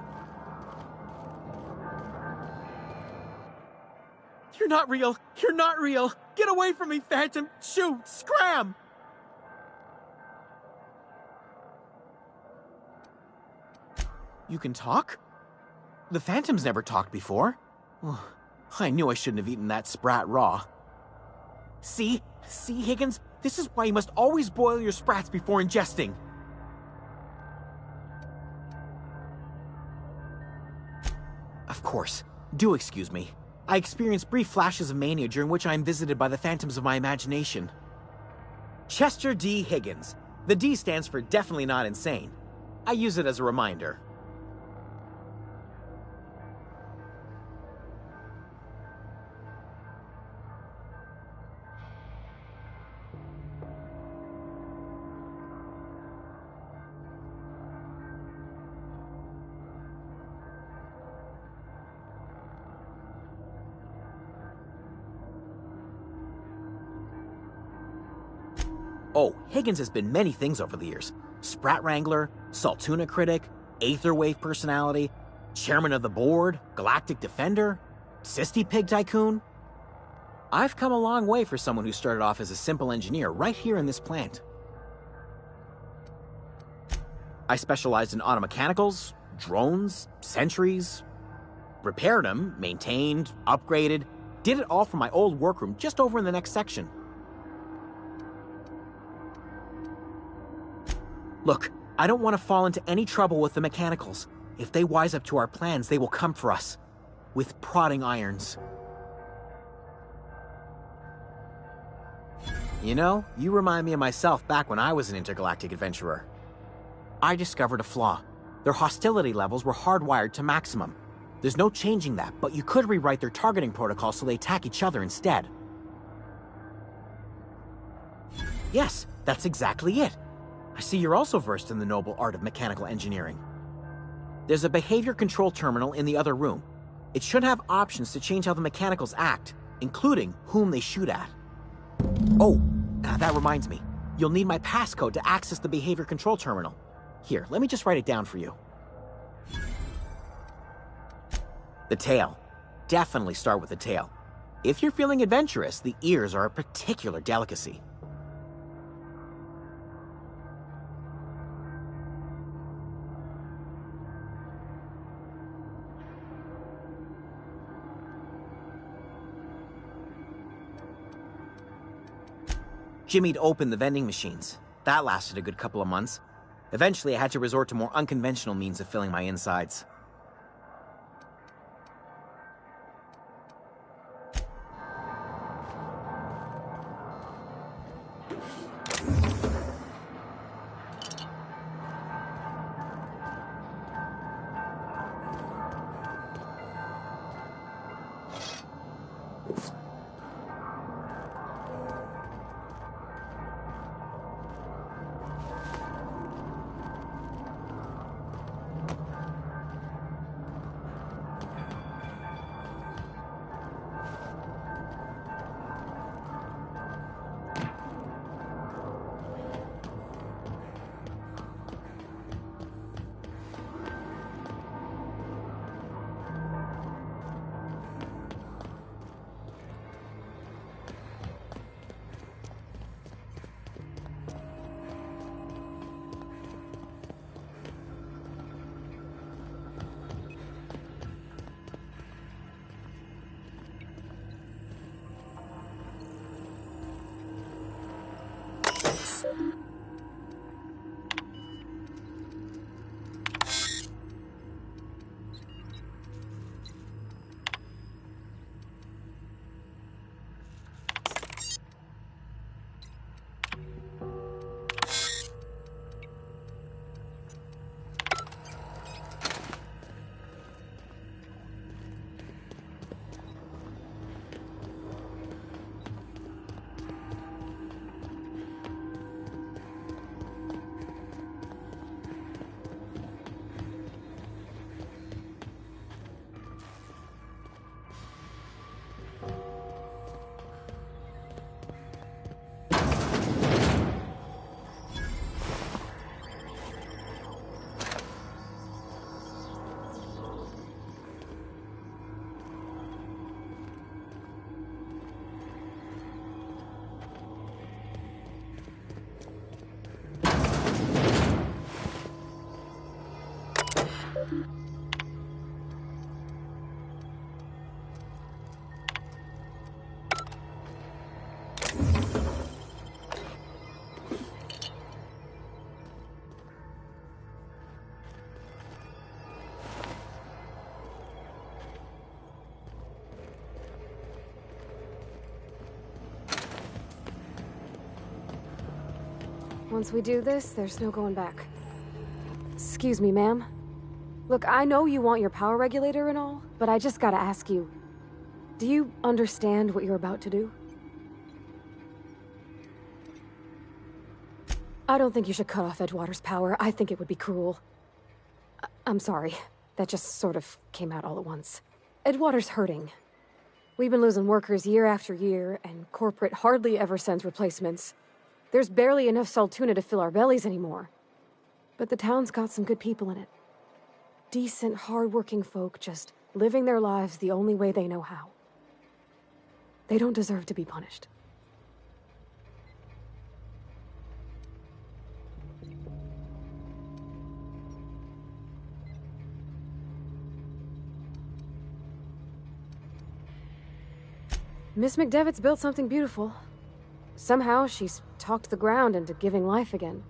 You're not real! You're not real! Get away from me, Phantom! Shoot! Scram! You can talk? The Phantom's never talked before. Oh, I knew I shouldn't have eaten that sprat raw. See? See, Higgins? This is why you must always boil your sprats before ingesting. Of course. Do excuse me. I experience brief flashes of mania during which I am visited by the phantoms of my imagination. Chester D. Higgins. The D stands for definitely not insane. I use it as a reminder. Oh, Higgins has been many things over the years. Sprat Wrangler, Saltuna Critic, Aetherwave Personality, Chairman of the Board, Galactic Defender, Sisty Pig Tycoon. I've come a long way for someone who started off as a simple engineer right here in this plant. I specialized in automechanicals, drones, sentries, repaired them, maintained, upgraded, did it all from my old workroom just over in the next section. Look, I don't want to fall into any trouble with the mechanicals. If they wise up to our plans, they will come for us. With prodding irons. You know, you remind me of myself back when I was an intergalactic adventurer. I discovered a flaw. Their hostility levels were hardwired to maximum. There's no changing that, but you could rewrite their targeting protocol so they attack each other instead. Yes, that's exactly it. I see you're also versed in the noble art of mechanical engineering. There's a behavior control terminal in the other room. It should have options to change how the mechanicals act, including whom they shoot at. Oh, that reminds me. You'll need my passcode to access the behavior control terminal. Here, let me just write it down for you. The tail. Definitely start with the tail. If you're feeling adventurous, the ears are a particular delicacy. Jimmy'd opened the vending machines. That lasted a good couple of months. Eventually, I had to resort to more unconventional means of filling my insides. Once we do this, there's no going back. Excuse me, ma'am. Look, I know you want your power regulator and all, but I just gotta ask you, do you understand what you're about to do? I don't think you should cut off Edgewater's power. I think it would be cruel. I'm sorry. That just sort of came out all at once. Edgewater's hurting. We've been losing workers year after year, and corporate hardly ever sends replacements. There's barely enough Saltuna to fill our bellies anymore. But the town's got some good people in it. Decent, hard-working folk just living their lives the only way they know how. They don't deserve to be punished. Miss McDevitt's built something beautiful. Somehow, she's talked the ground into giving life again.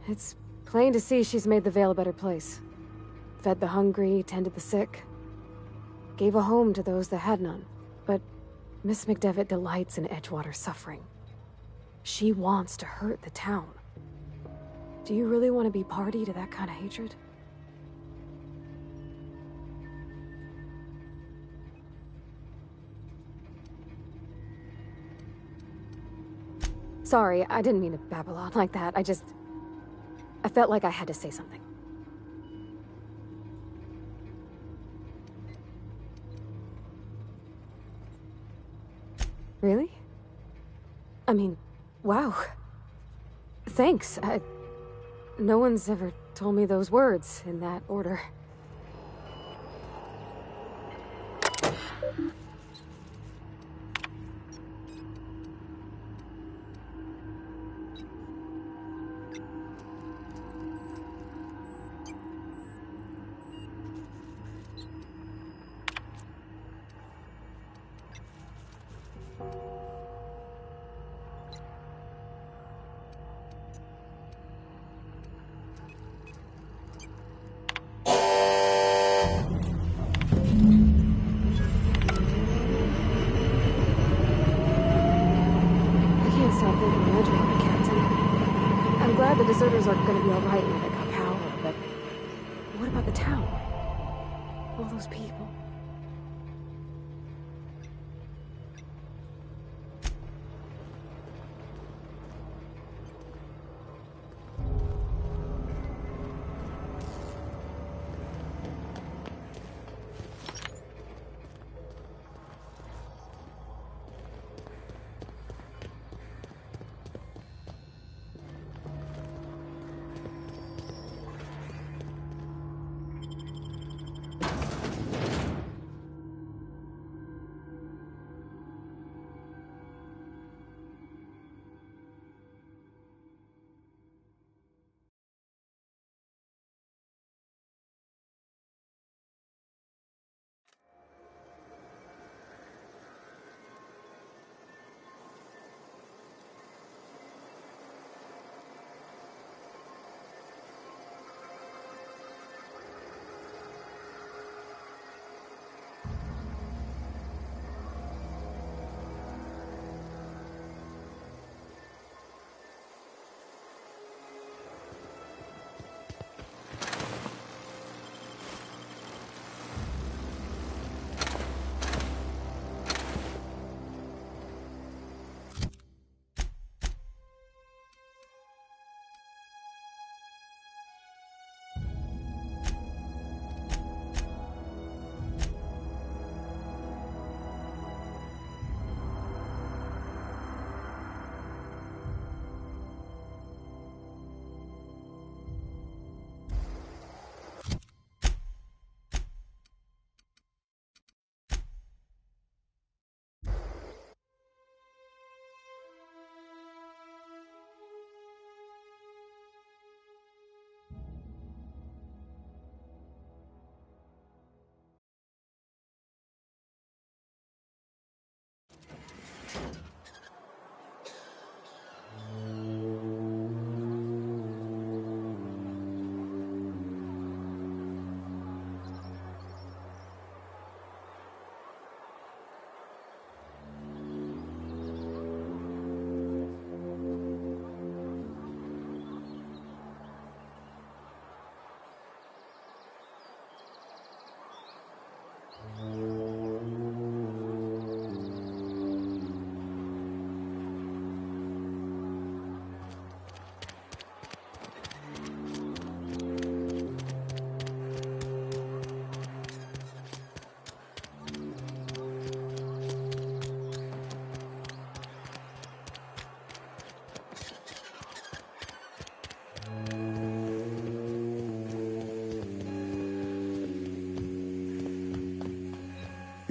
It's plain to see she's made the Vale a better place. Fed the hungry, tended the sick. Gave a home to those that had none. But Miss McDevitt delights in Edgewater's suffering. She wants to hurt the town. Do you really want to be party to that kind of hatred? Sorry, I didn't mean to babble on like that. I felt like I had to say something. Really? I mean, wow. Thanks. No one's ever told me those words in that order. The deserters are gonna be alright when they got power, but what about the town? All those people.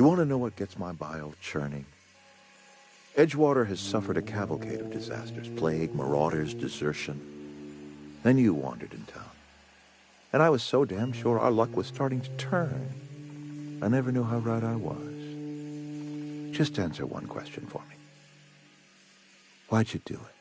You want to know what gets my bile churning? Edgewater has suffered a cavalcade of disasters, plague, marauders, desertion. Then you wandered in town. And I was so damn sure our luck was starting to turn. I never knew how right I was. Just answer one question for me. Why'd you do it?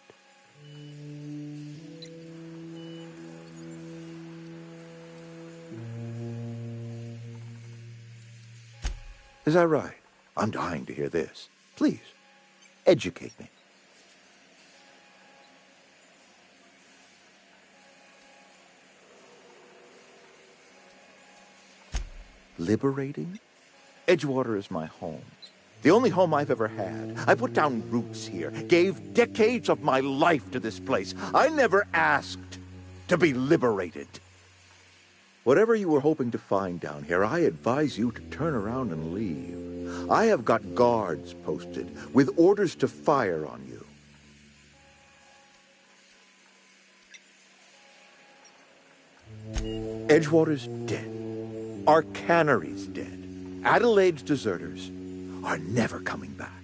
Is that right? I'm dying to hear this. Please, educate me. Liberating? Edgewater is my home. The only home I've ever had. I put down roots here, gave decades of my life to this place. I never asked to be liberated. Whatever you were hoping to find down here, I advise you to turn around and leave. I have got guards posted with orders to fire on you. Edgewater's dead. Our cannery's dead. Adelaide's deserters are never coming back.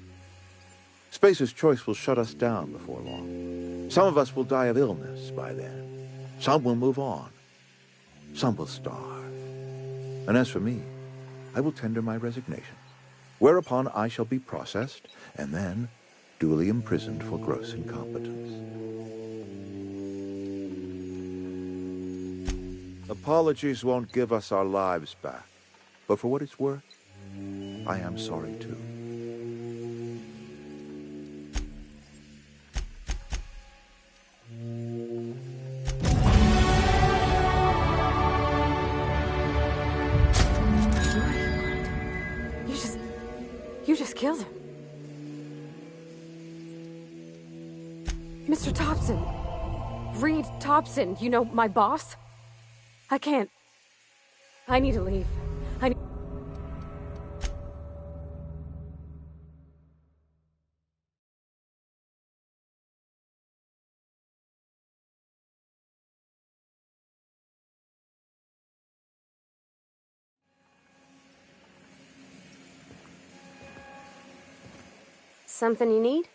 Spacer's Choice will shut us down before long. Some of us will die of illness by then. Some will move on. Some will starve. And as for me, I will tender my resignation, whereupon I shall be processed and then duly imprisoned for gross incompetence. Apologies won't give us our lives back, but for what it's worth, I am sorry too. You just killed him. Mr. Thompson. Reed Thompson, you know, my boss? I can't. I need to leave. I need... Something you need?